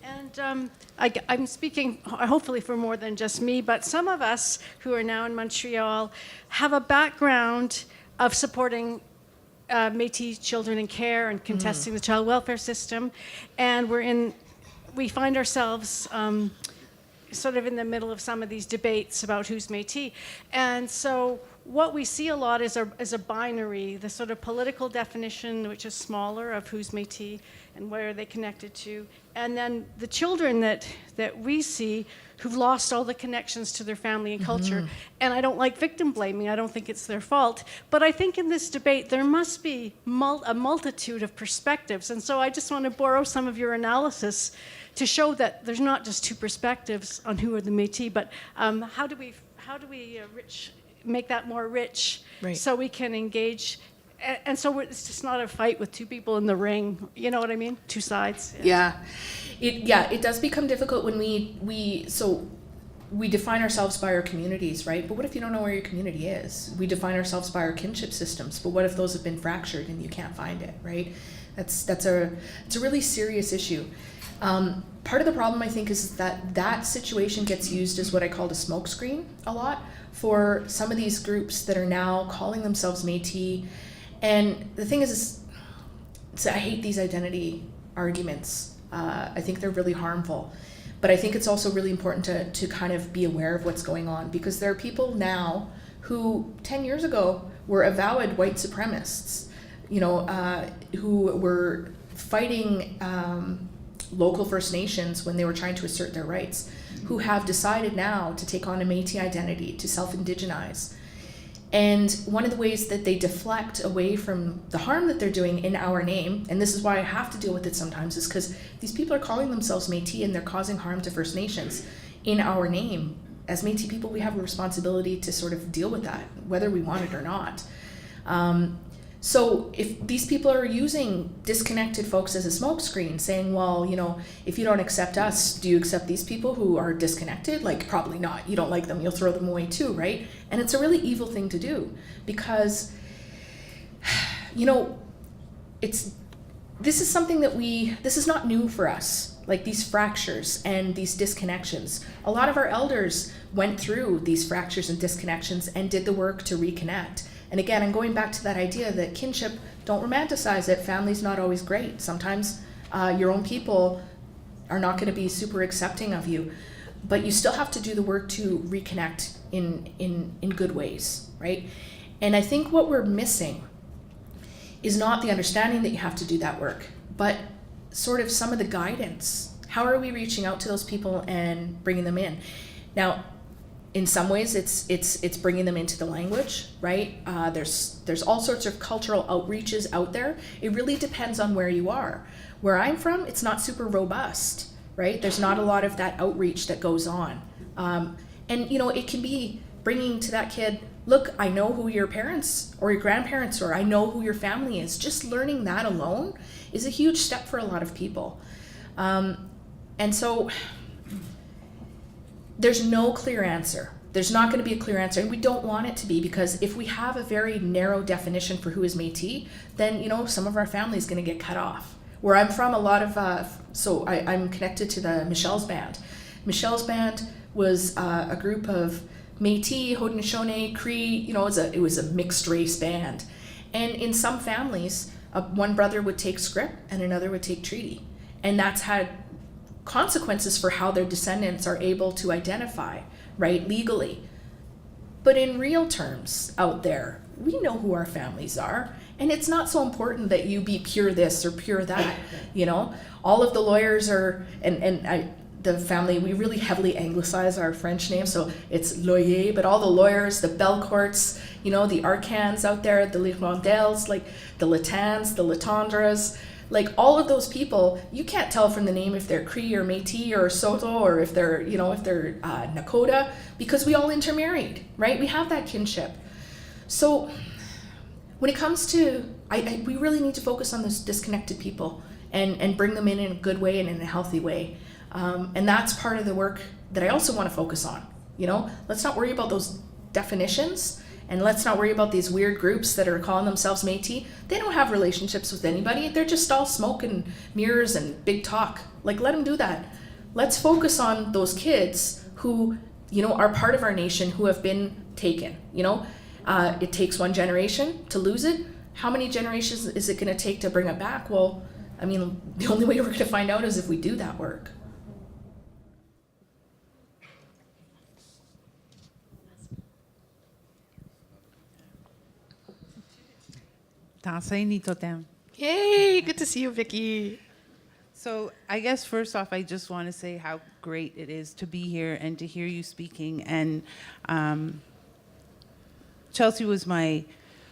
[SPEAKER 5] And I'm speaking hopefully for more than just me, but some of us who are now in Montreal have a background of supporting Métis children in care and contesting the child welfare system, and we find ourselves sort of in the middle of some of these debates about who's Métis. And so what we see a lot is a binary, the sort of political definition, which is smaller, of who's Métis and where are they connected to, and then the children that we see who've lost all the connections to their family and culture. And I don't like victim blaming, I don't think it's their fault, but I think in this debate there must be a multitude of perspectives, and so I just want to borrow some of your analysis to show that there's not just two perspectives on who are the Métis, but how do we make that more rich,
[SPEAKER 3] Right.
[SPEAKER 5] so we can engage, and so it's just not a fight with two people in the ring, you know what I mean? Two sides.
[SPEAKER 2] It does become difficult when we define ourselves by our communities, right? But what if you don't know where your community is? We define ourselves by our kinship systems, but what if those have been fractured and you can't find it, right? It's a really serious issue. Part of the problem, I think, is that situation gets used as what I called a smokescreen a lot for some of these groups that are now calling themselves Métis. And the thing is I hate these identity arguments. I think they're really harmful. But I think it's also really important to kind of be aware of what's going on, because there are people now who 10 years ago were avowed white supremacists, you know, who were fighting local First Nations when they were trying to assert their rights, who have decided now to take on a Métis identity, to self-indigenize. And one of the ways that they deflect away from the harm that they're doing in our name, and this is why I have to deal with it sometimes, is because these people are calling themselves Métis and they're causing harm to First Nations in our name. As Métis people, we have a responsibility to sort of deal with that, whether we want it or not. So if these people are using disconnected folks as a smokescreen, saying, well, you know, if you don't accept us, do you accept these people who are disconnected? Like, probably not. You don't like them, you'll throw them away too, right? And it's a really evil thing to do, because, you know, this is something this is not new for us, like these fractures and these disconnections. A lot of our elders went through these fractures and disconnections and did the work to reconnect. And again, I'm going back to that idea that kinship, don't romanticize it. Family's not always great. Sometimes your own people are not going to be super accepting of you, but you still have to do the work to reconnect in good ways, right? And I think what we're missing is not the understanding that you have to do that work, but sort of some of the guidance. How are we reaching out to those people and bringing them in? Now, in some ways, it's bringing them into the language, right? There's all sorts of cultural outreaches out there. It really depends on where you are. Where I'm from, it's not super robust, right? There's not a lot of that outreach that goes on. And, you know, it can be bringing to that kid, look, I know who your parents or your grandparents are. I know who your family is. Just learning that alone is a huge step for a lot of people. And so there's no clear answer. There's not going to be a clear answer, and we don't want it to be, because if we have a very narrow definition for who is Métis, then, you know, some of our family is going to get cut off. Where I'm from, a lot of, I'm connected to the Michelle's Band. Michelle's Band was a group of Métis, Haudenosaunee, Cree, you know, it was a mixed race band. And in some families, one brother would take script and another would take treaty. And that's had consequences for how their descendants are able to identify, right, legally. But in real terms out there, we know who our families are, and it's not so important that you be pure this or pure that, you know. All of the lawyers are, and the family, we really heavily anglicize our French name, so it's Louie, but all the lawyers, the Belcourts, you know, the Arcans out there, the Lirondelles, like the Latans, the Latendres, like all of those people, you can't tell from the name if they're Cree or Métis or Soto, or if they're, you know, if they're Nakota, because we all intermarried, right? We have that kinship. So when it comes to, we really need to focus on those disconnected people and bring them in a good way and in a healthy way. And that's part of the work that I also want to focus on. You know, let's not worry about those definitions, and let's not worry about these weird groups that are calling themselves Métis. They don't have relationships with anybody. They're just all smoke and mirrors and big talk. Like, let them do that. Let's focus on those kids who, you know, are part of our nation, who have been taken. You know, it takes one generation to lose it. How many generations is it going to take to bring it back? Well, I mean, the only way we're going to find out is if we do that work. Yay, good to see you, Vicky.
[SPEAKER 6] So I guess first off, I just want to say how great it is to be here and to hear you speaking. And Chelsea was my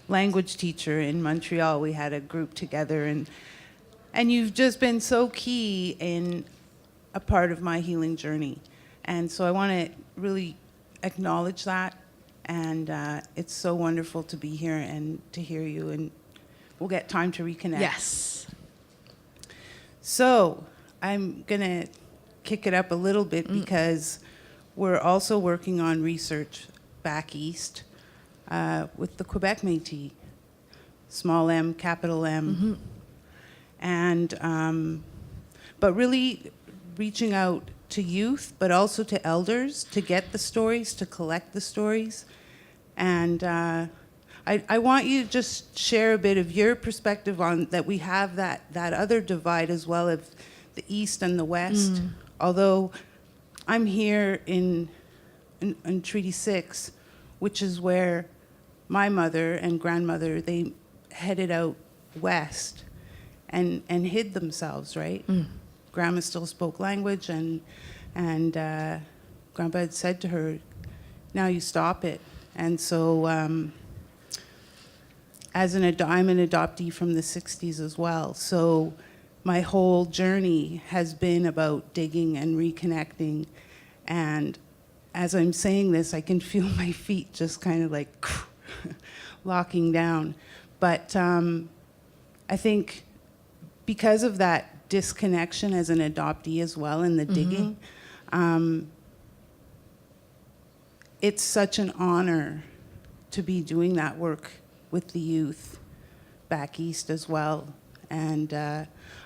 [SPEAKER 6] language teacher in Montreal. We had a group together, and you've just been so key in a part of my healing journey. And so I want to really acknowledge that. And it's so wonderful to be here and to hear you. And we'll get time to reconnect.
[SPEAKER 2] Yes.
[SPEAKER 6] So I'm going to kick it up a little bit because we're also working on research back east with the Quebec Métis, small m, capital M. And, but really reaching out to youth, but also to elders to get the stories, to collect the stories. And I want you to just share a bit of your perspective on that. We have that other divide as well of the East and the West. Although I'm here in Treaty 6, which is where my mother and grandmother, they headed out west and hid themselves, right? Grandma still spoke language, and Grandpa had said to her, now you stop it. And so I'm an adoptee from the 60s as well. So my whole journey has been about digging and reconnecting. And as I'm saying this, I can feel my feet just kind of like locking down. But I think because of that disconnection as an adoptee as well in the digging, it's such an honor to be doing that work with the youth back east as well. And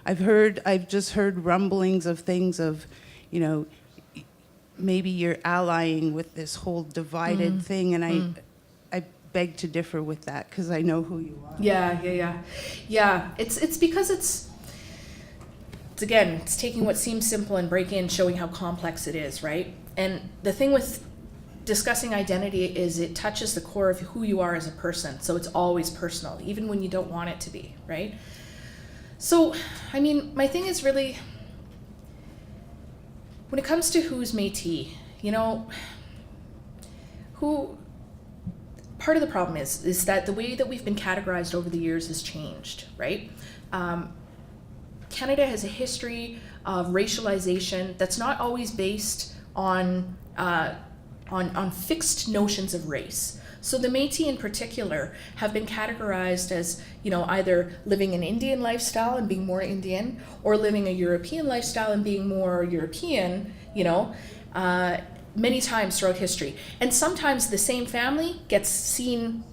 [SPEAKER 6] I've just heard rumblings of things of, you know, maybe you're allying with this whole divided thing, and I beg to differ with that because I know who you are.
[SPEAKER 2] Yeah. It's because it's again, it's taking what seems simple and breaking and showing how complex it is, right? And the thing with discussing identity is it touches the core of who you are as a person. So it's always personal, even when you don't want it to be, right? So, I mean, my thing is really, when it comes to who's Métis, you know, part of the problem is that the way that we've been categorized over the years has changed, right? Canada has a history of racialization that's not always based on fixed notions of race. So the Métis in particular have been categorized as, you know, either living an Indian lifestyle and being more Indian, or living a European lifestyle and being more European, you know, many times throughout history. And sometimes the same family gets seen,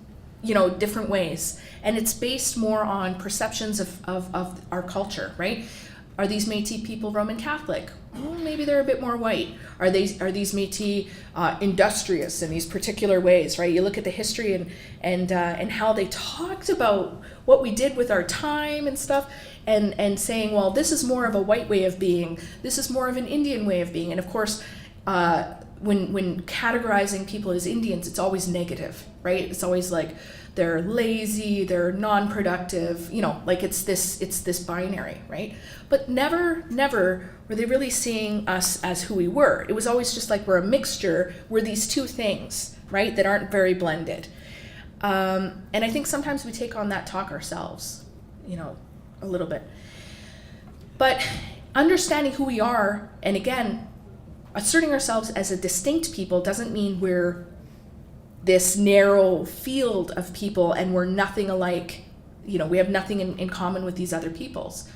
[SPEAKER 2] you know, different ways. And it's based more on perceptions of our culture, right? Are these Métis people Roman Catholic? Well, maybe they're a bit more white. Are these Métis industrious in these particular ways, right? You look at the history and how they talked about what we did with our time and stuff, and saying, well, this is more of a white way of being. This is more of an Indian way of being. And of course, when categorizing people as Indians, it's always negative, right? It's always like they're lazy, they're non-productive, like it's this binary, right? But never were they really seeing us as who we were. It was always just like we're a mixture, we're these two things, right, that aren't very blended. And I think sometimes we take on that talk ourselves, a little bit. But understanding who we are, and again, asserting ourselves as a distinct people doesn't mean we're this narrow field of people and we're nothing alike, we have nothing in common with these other peoples.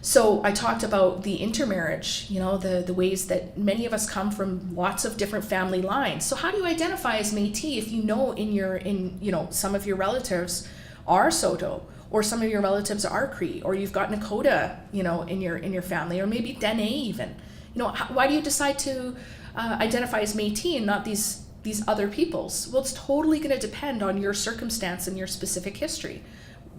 [SPEAKER 2] So I talked about the intermarriage, the ways that many of us come from lots of different family lines. So how do you identify as Métis if some of your relatives are Saulteaux, or some of your relatives are Cree, or you've got Nakota, in your family, or maybe Dene even. Why do you decide to identify as Métis and not these other peoples? Well, it's totally going to depend on your circumstance and your specific history.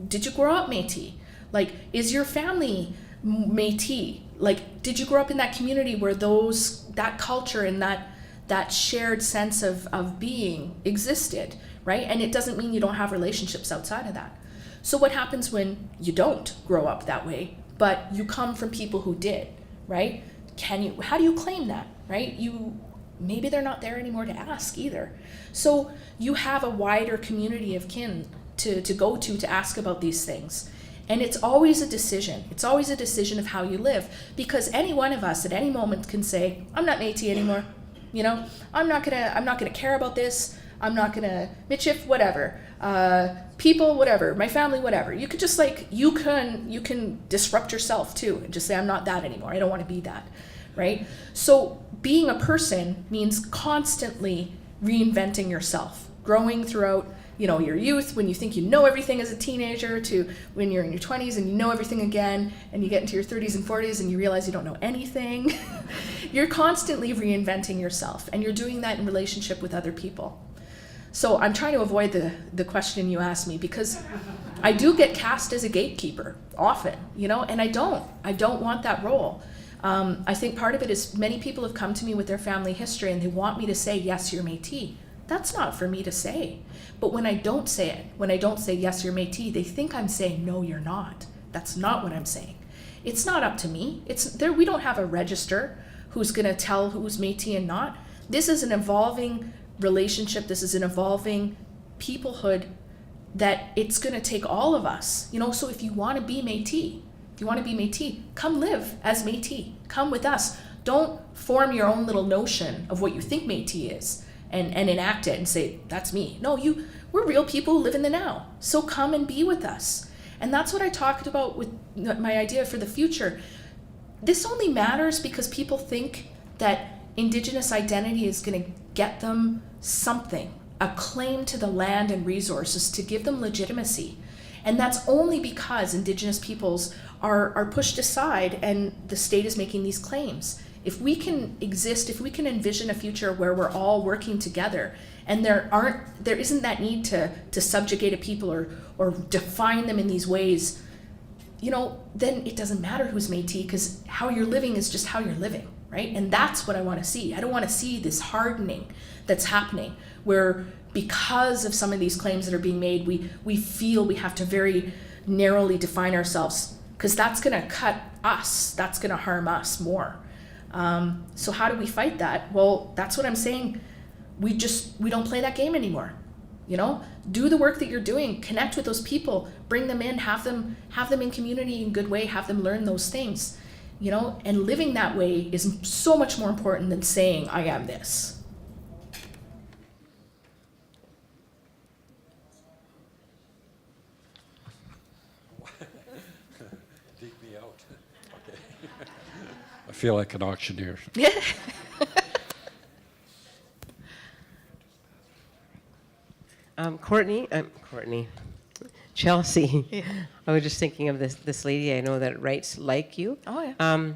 [SPEAKER 2] Did you grow up Métis? Like, is your family Métis? Like, did you grow up in that community where that culture and that shared sense of being existed, right? And it doesn't mean you don't have relationships outside of that. So what happens when you don't grow up that way, but you come from people who did, right? How do you claim that, right? Maybe they're not there anymore to ask either. So you have a wider community of kin to go to ask about these things. And it's always a decision. It's always a decision of how you live, because any one of us at any moment can say, I'm not Métis anymore. I'm not gonna care about this. I'm not gonna Michif, whatever. People, whatever. My family, whatever. You could just you can disrupt yourself too and just say, I'm not that anymore. I don't want to be that, right? So being a person means constantly reinventing yourself, growing throughout your youth, when you think you know everything as a teenager, to when you're in your 20s and you know everything again, and you get into your 30s and 40s and you realize you don't know anything. You're constantly reinventing yourself, and you're doing that in relationship with other people. So I'm trying to avoid the question you asked me, because I do get cast as a gatekeeper often, and I don't want that role. I think part of it is many people have come to me with their family history and they want me to say, yes, you're Métis. That's not for me to say. But when I don't say it, when I don't say, yes, you're Métis, they think I'm saying, no, you're not. That's not what I'm saying. It's not up to me. We don't have a register who's going to tell who's Métis and not. This is an evolving relationship. This is an evolving peoplehood that it's going to take all of us. So if you want to be Métis, come live as Métis. Come with us. Don't form your own little notion of what you think Métis is and enact it and say, that's me. No, we're real people who live in the now. So come and be with us. And that's what I talked about with my idea for the future. This only matters because people think that Indigenous identity is going to get them something, a claim to the land and resources to give them legitimacy. And that's only because Indigenous peoples are pushed aside and the state is making these claims. If we can exist, if we can envision a future where we're all working together and there isn't that need to subjugate a people or define them in these ways, then it doesn't matter who's Métis, because how you're living is just how you're living, right? And that's what I want to see. I don't want to see this hardening that's happening where because of some of these claims that are being made, we feel we have to very narrowly define ourselves, because that's going to cut us, that's going to harm us more. So how do we fight that? Well, that's what I'm saying. We don't play that game anymore. Do the work that you're doing, connect with those people, bring them in, have them in community in a good way, have them learn those things, and living that way is so much more important than saying, I am this.
[SPEAKER 1] Dig me out. Okay. I feel like an auctioneer.
[SPEAKER 7] Chelsea.
[SPEAKER 5] Yeah.
[SPEAKER 7] I was just thinking of this lady I know that writes like you.
[SPEAKER 5] Oh, yeah.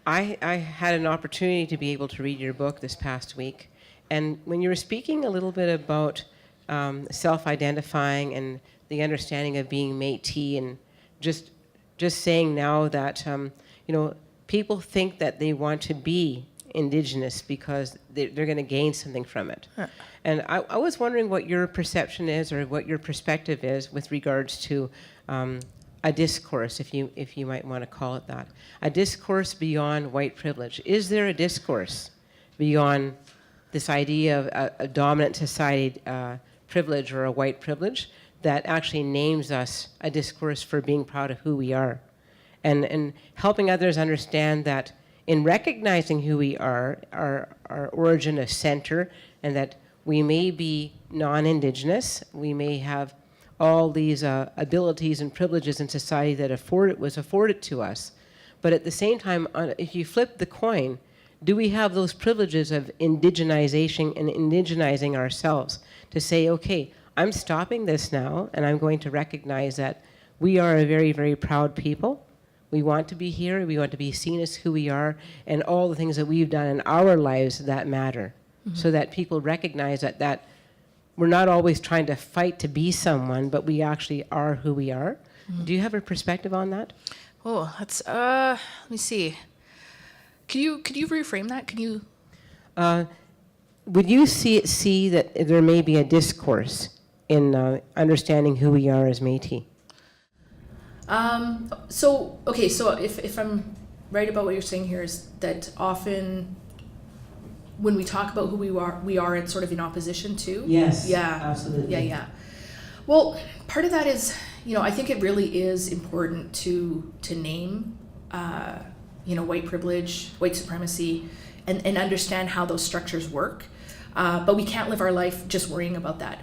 [SPEAKER 7] I had an opportunity to be able to read your book this past week, and when you were speaking a little bit about self-identifying and the understanding of being Métis, and just saying now that people think that they want to be Indigenous because they're going to gain something from it. And I was wondering what your perception is or what your perspective is with regards to a discourse, if you might want to call it that. A discourse beyond white privilege. Is there a discourse beyond this idea of a dominant society privilege or a white privilege that actually names us a discourse for being proud of who we are? And helping others understand that in recognizing who we are, our origin of center, and that we may be non-Indigenous, we may have all these abilities and privileges in society that was afforded to us. But at the same time, if you flip the coin, do we have those privileges of indigenization and indigenizing ourselves to say, okay, I'm stopping this now, and I'm going to recognize that we are a very, very proud people. We want to be here, we want to be seen as who we are, and all the things that we've done in our lives that matter, so that people recognize that we're not always trying to fight to be someone, but we actually are who we are. Do you have a perspective on that?
[SPEAKER 2] Oh, that's let me see. Could you reframe that? Can you?
[SPEAKER 7] Would you see that there may be a discourse in understanding who we are as Métis?
[SPEAKER 2] So if I'm right about what you're saying here, is that often when we talk about who we are in sort of in opposition to.
[SPEAKER 7] Yes.
[SPEAKER 2] Yeah.
[SPEAKER 7] Absolutely.
[SPEAKER 2] Yeah. Well, part of that is, I think it really is important to name, white privilege, white supremacy, and understand how those structures work. But we can't live our life just worrying about that.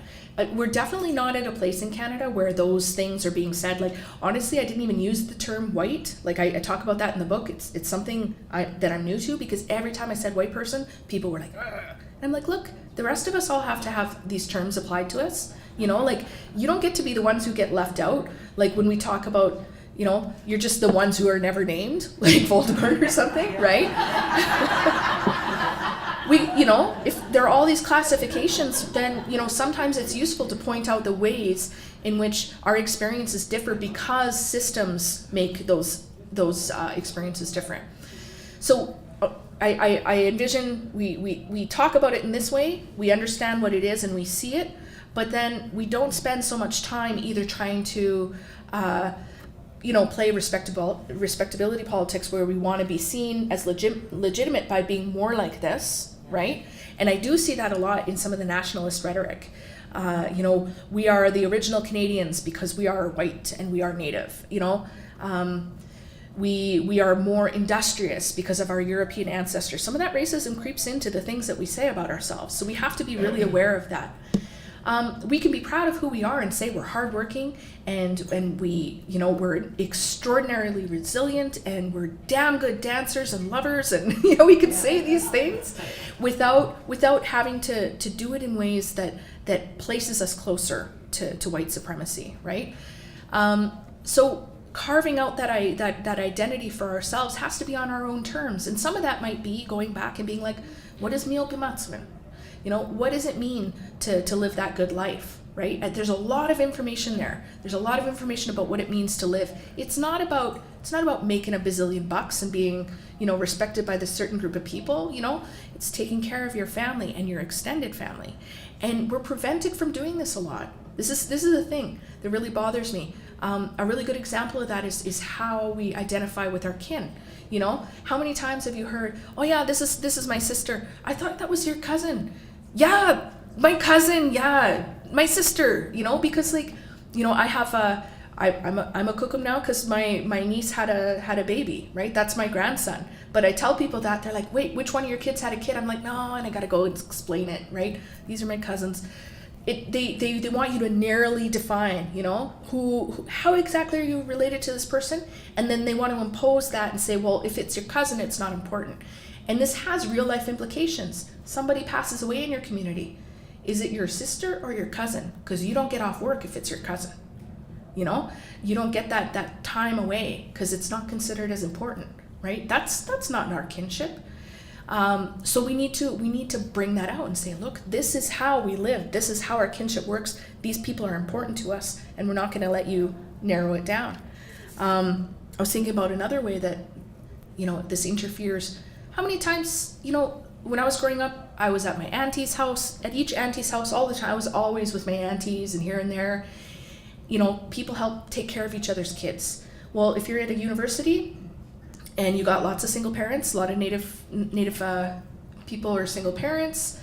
[SPEAKER 2] We're definitely not at a place in Canada where those things are being said. Like, honestly, I didn't even use the term white. Like, I talk about that in the book. It's something that I'm new to, because every time I said white person, people were like, ugh. And I'm like, look, the rest of us all have to have these terms applied to us. Like, you don't get to be the ones who get left out. Like, when we talk about, you're just the ones who are never named, like Voldemort or something, right? If there are all these classifications, then, sometimes it's useful to point out the ways in which our experiences differ because systems make those experiences different. So I envision we talk about it in this way, we understand what it is and we see it, but then we don't spend so much time either trying to play respectability politics where we want to be seen as legitimate by being more like this, right? And I do see that a lot in some of the nationalist rhetoric. We are the original Canadians because we are white and we are Native. We are more industrious because of our European ancestors. Some of that racism creeps into the things that we say about ourselves. So we have to be really aware of that. We can be proud of who we are and say we're hardworking and we're extraordinarily resilient and we're damn good dancers and lovers, and we can say these things without having to do it in ways that places us closer to white supremacy, right? So carving out that identity for ourselves has to be on our own terms, and some of that might be going back and being like, what is mi'opimatswin? What does it mean to live that good life, right? There's a lot of information there. There's a lot of information about what it means to live. It's not about making a bazillion bucks and being, respected by this certain group of people. It's taking care of your family and your extended family. And we're prevented from doing this a lot. This is the thing that really bothers me. A really good example of that is how we identify with our kin. How many times have you heard, oh yeah, this is my sister. I thought that was your cousin. Yeah, my cousin. Yeah, my sister. Because I have I'm a kukum now because my niece had a baby, right? That's my grandson. But I tell people that, they're like, wait, which one of your kids had a kid? I'm like, no, and I gotta go and explain it, right? These are my cousins. They want you to narrowly define, how exactly are you related to this person? And then they want to impose that and say, well, if it's your cousin, it's not important. And this has real life implications. Somebody passes away in your community. Is it your sister or your cousin? Because you don't get off work if it's your cousin. You don't get that time away because it's not considered as important, right? That's not in our kinship. So we need to bring that out and say, look, this is how we live. This is how our kinship works. These people are important to us, and we're not going to let you narrow it down. I was thinking about another way that, this interferes How many times, when I was growing up, I was at my auntie's house, at each auntie's house all the time. I was always with my aunties and here and there. People help take care of each other's kids. Well, if you're at a university and you got lots of single parents, a lot of native people are single parents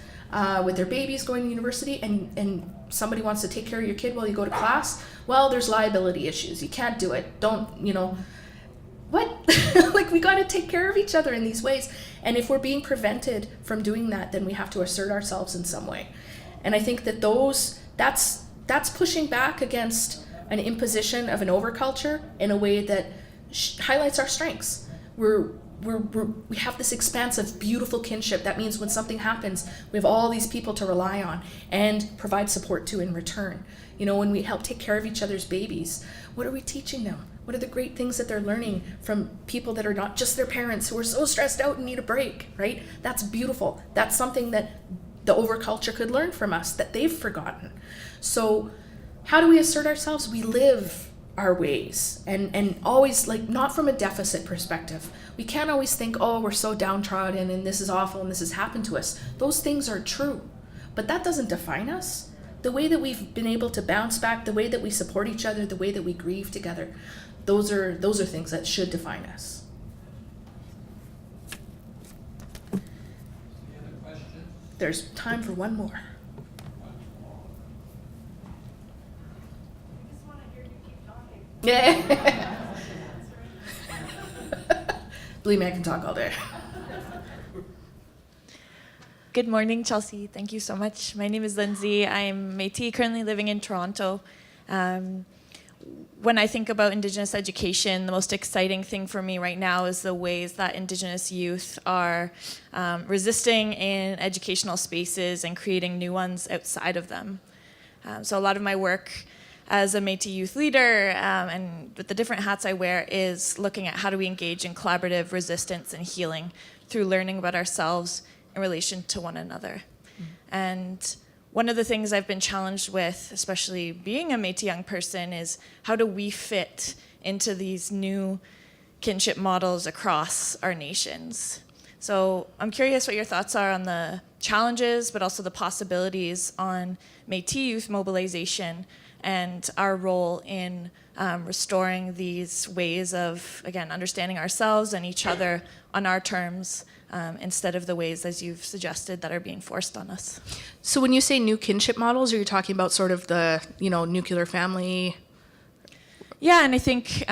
[SPEAKER 2] with their babies going to university, and somebody wants to take care of your kid while you go to class, well, there's liability issues. You can't do it. Don't, what? Like, we got to take care of each other in these ways. And if we're being prevented from doing that, then we have to assert ourselves in some way. And I think that that's pushing back against an imposition of an overculture in a way that highlights our strengths. We have this expanse of beautiful kinship. That means when something happens, we have all these people to rely on and provide support to in return. When we help take care of each other's babies, what are we teaching them? What are the great things that they're learning from people that are not just their parents, who are so stressed out and need a break, right? That's beautiful. That's something that the overculture could learn from us that they've forgotten. So how do we assert ourselves? We live our ways, and always, like, not from a deficit perspective. We can't always think, oh, we're so downtrodden and this is awful and this has happened to us. Those things are true, but that doesn't define us. The way that we've been able to bounce back, the way that we support each other, the way that we grieve together, those are things that should define us. There's time for one more. Yeah. Believe me, I can talk all day.
[SPEAKER 8] Good morning, Chelsea. Thank you so much. My name is Lindsay. I'm Matey, currently living in Toronto. When I think about Indigenous education, the most exciting thing for me right now is the ways that Indigenous youth are resisting in educational spaces and creating new ones outside of them. So a lot of my work as a Métis youth leader and with the different hats I wear is looking at how do we engage in collaborative resistance and healing through learning about ourselves in relation to one another. And one of the things I've been challenged with, especially being a Métis young person, is how do we fit into these new kinship models across our nations? So I'm curious what your thoughts are on the challenges, but also the possibilities on Métis youth mobilization and our role in restoring these ways of, again, understanding ourselves and each other on our terms, instead of the ways, as you've suggested, that are being forced on us.
[SPEAKER 2] So when you say new kinship models, are you talking about sort of the, nuclear family?
[SPEAKER 8] Yeah, and I think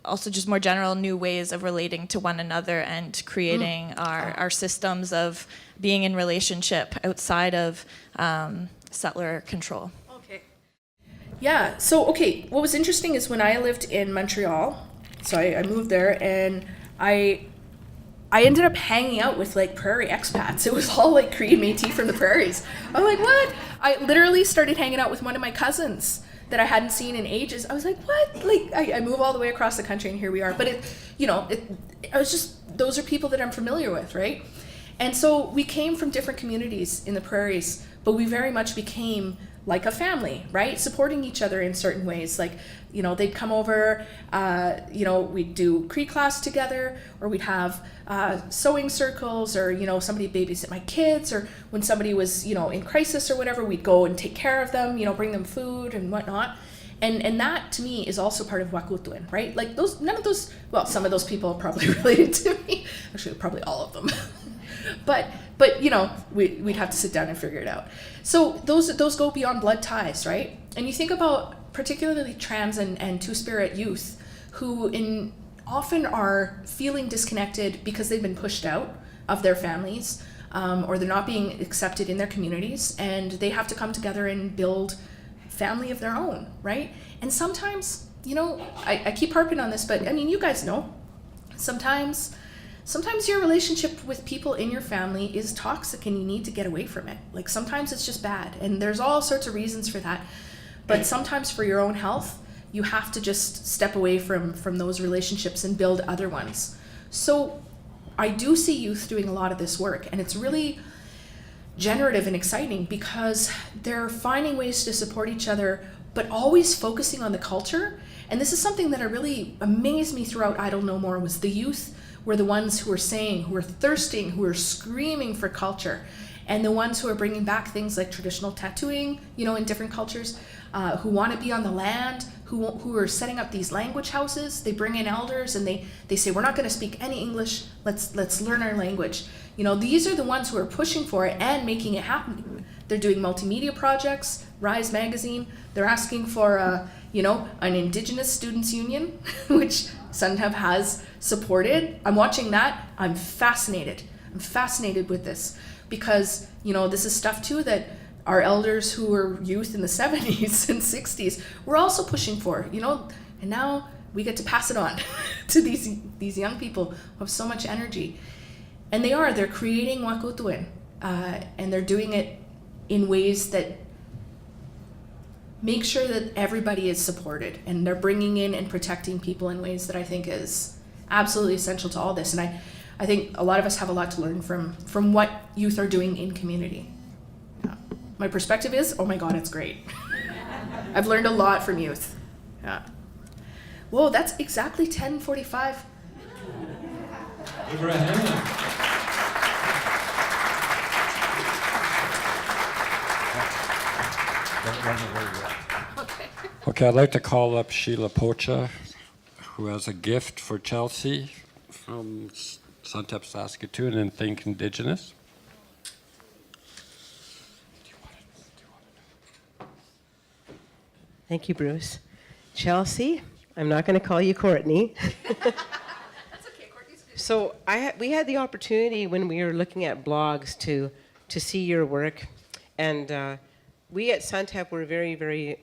[SPEAKER 8] also just more general, new ways of relating to one another and creating our systems of being in relationship outside of settler control.
[SPEAKER 2] Okay. Yeah, so, what was interesting is when I lived in Montreal, so I moved there, and I ended up hanging out with, like, prairie expats. It was all, like, Cree Métis from the prairies. I'm like, what? I literally started hanging out with one of my cousins that I hadn't seen in ages. I was like, what? Like, I move all the way across the country, and here we are. But I was just, those are people that I'm familiar with, right? And so we came from different communities in the prairies, but we very much became like a family, right? Supporting each other in certain ways. Like, they'd come over, we'd do Cree class together, or we'd have sewing circles, or, somebody babysit my kids, or when somebody was, in crisis or whatever, we'd go and take care of them, bring them food and whatnot. And that, to me, is also part of Wakutuen, right? Like, some of those people are probably related to me. Actually, probably all of them. But we'd have to sit down and figure it out. So those go beyond blood ties, right? And you think about particularly trans and two-spirit youth who often are feeling disconnected because they've been pushed out of their families, or they're not being accepted in their communities, and they have to come together and build family of their own, right? And sometimes, I keep harping on this, but I mean, you guys know, sometimes your relationship with people in your family is toxic and you need to get away from it. Like, sometimes it's just bad, and there's all sorts of reasons for that. But sometimes for your own health, you have to just step away from those relationships and build other ones. So I do see youth doing a lot of this work, and it's really generative and exciting because they're finding ways to support each other, but always focusing on the culture. And this is something that really amazed me throughout Idle No More, was the youth We're the ones who are saying, who are thirsting, who are screaming for culture, and the ones who are bringing back things like traditional tattooing, in different cultures, who want to be on the land, who are setting up these language houses. They bring in elders and they say, we're not going to speak any English. Let's learn our language. These are the ones who are pushing for it and making it happen. They're doing multimedia projects, Rise Magazine. They're asking for, an Indigenous Students Union, which Suntep has supported. I'm watching that. I'm fascinated. I'm fascinated with this because, this is stuff too that our elders who were youth in the 70s and 60s were also pushing for, and now we get to pass it on to these young people who have so much energy. And they're creating Wakutuin, and they're doing it in ways that make sure that everybody is supported, and they're bringing in and protecting people in ways that I think is absolutely essential to all this. And I think a lot of us have a lot to learn from what youth are doing in community. My perspective is, oh my God, it's great. I've learned a lot from youth. Yeah. Whoa, that's exactly 10:45.
[SPEAKER 1] Give her a hand. Okay, I'd like to call up Sheila Pocha, who has a gift for Chelsea from Suntep, Saskatoon, and Think Indigenous.
[SPEAKER 7] Thank you, Bruce. Chelsea, I'm not going to call you Courtney.
[SPEAKER 2] That's okay, Courtney's good.
[SPEAKER 7] So we had the opportunity when we were looking at blogs to see your work, and we at Suntep were very, very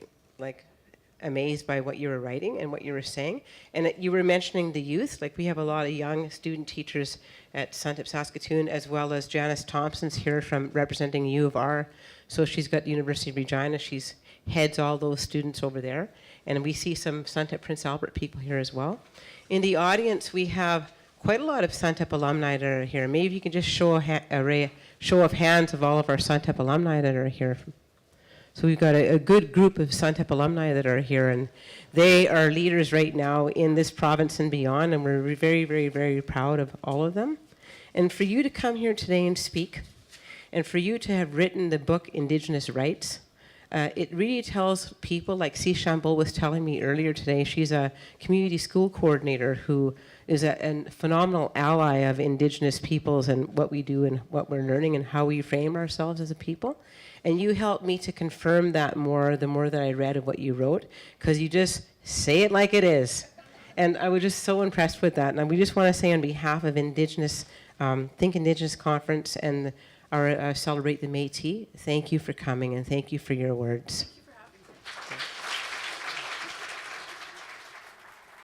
[SPEAKER 7] amazed by what you were writing and what you were saying. And you were mentioning the youth. We have a lot of young student teachers at Suntep, Saskatoon, as well as Janice Thompson's here from representing U of R. So she's got the University of Regina. She's heads all those students over there. And we see some Suntep Prince Albert people here as well. In the audience, we have quite a lot of Suntep alumni that are here. Maybe you can just show a show of hands of all of our Suntep alumni that are here. So we've got a good group of Suntep alumni that are here, and they are leaders right now in this province and beyond, and we're very, very, very proud of all of them. And for you to come here today and speak, and for you to have written the book Indigenous Rights, it really tells people, like C. Chambol was telling me earlier today, she's a community school coordinator who is a phenomenal ally of Indigenous peoples and what we do and what we're learning and how we frame ourselves as a people. And you helped me to confirm that more, the more that I read of what you wrote, because you just say it like it is. And I was just so impressed with that. And we just want to say on behalf of Indigenous, Think Indigenous Conference and our Celebrate the Matey, thank you for coming and thank you for your words.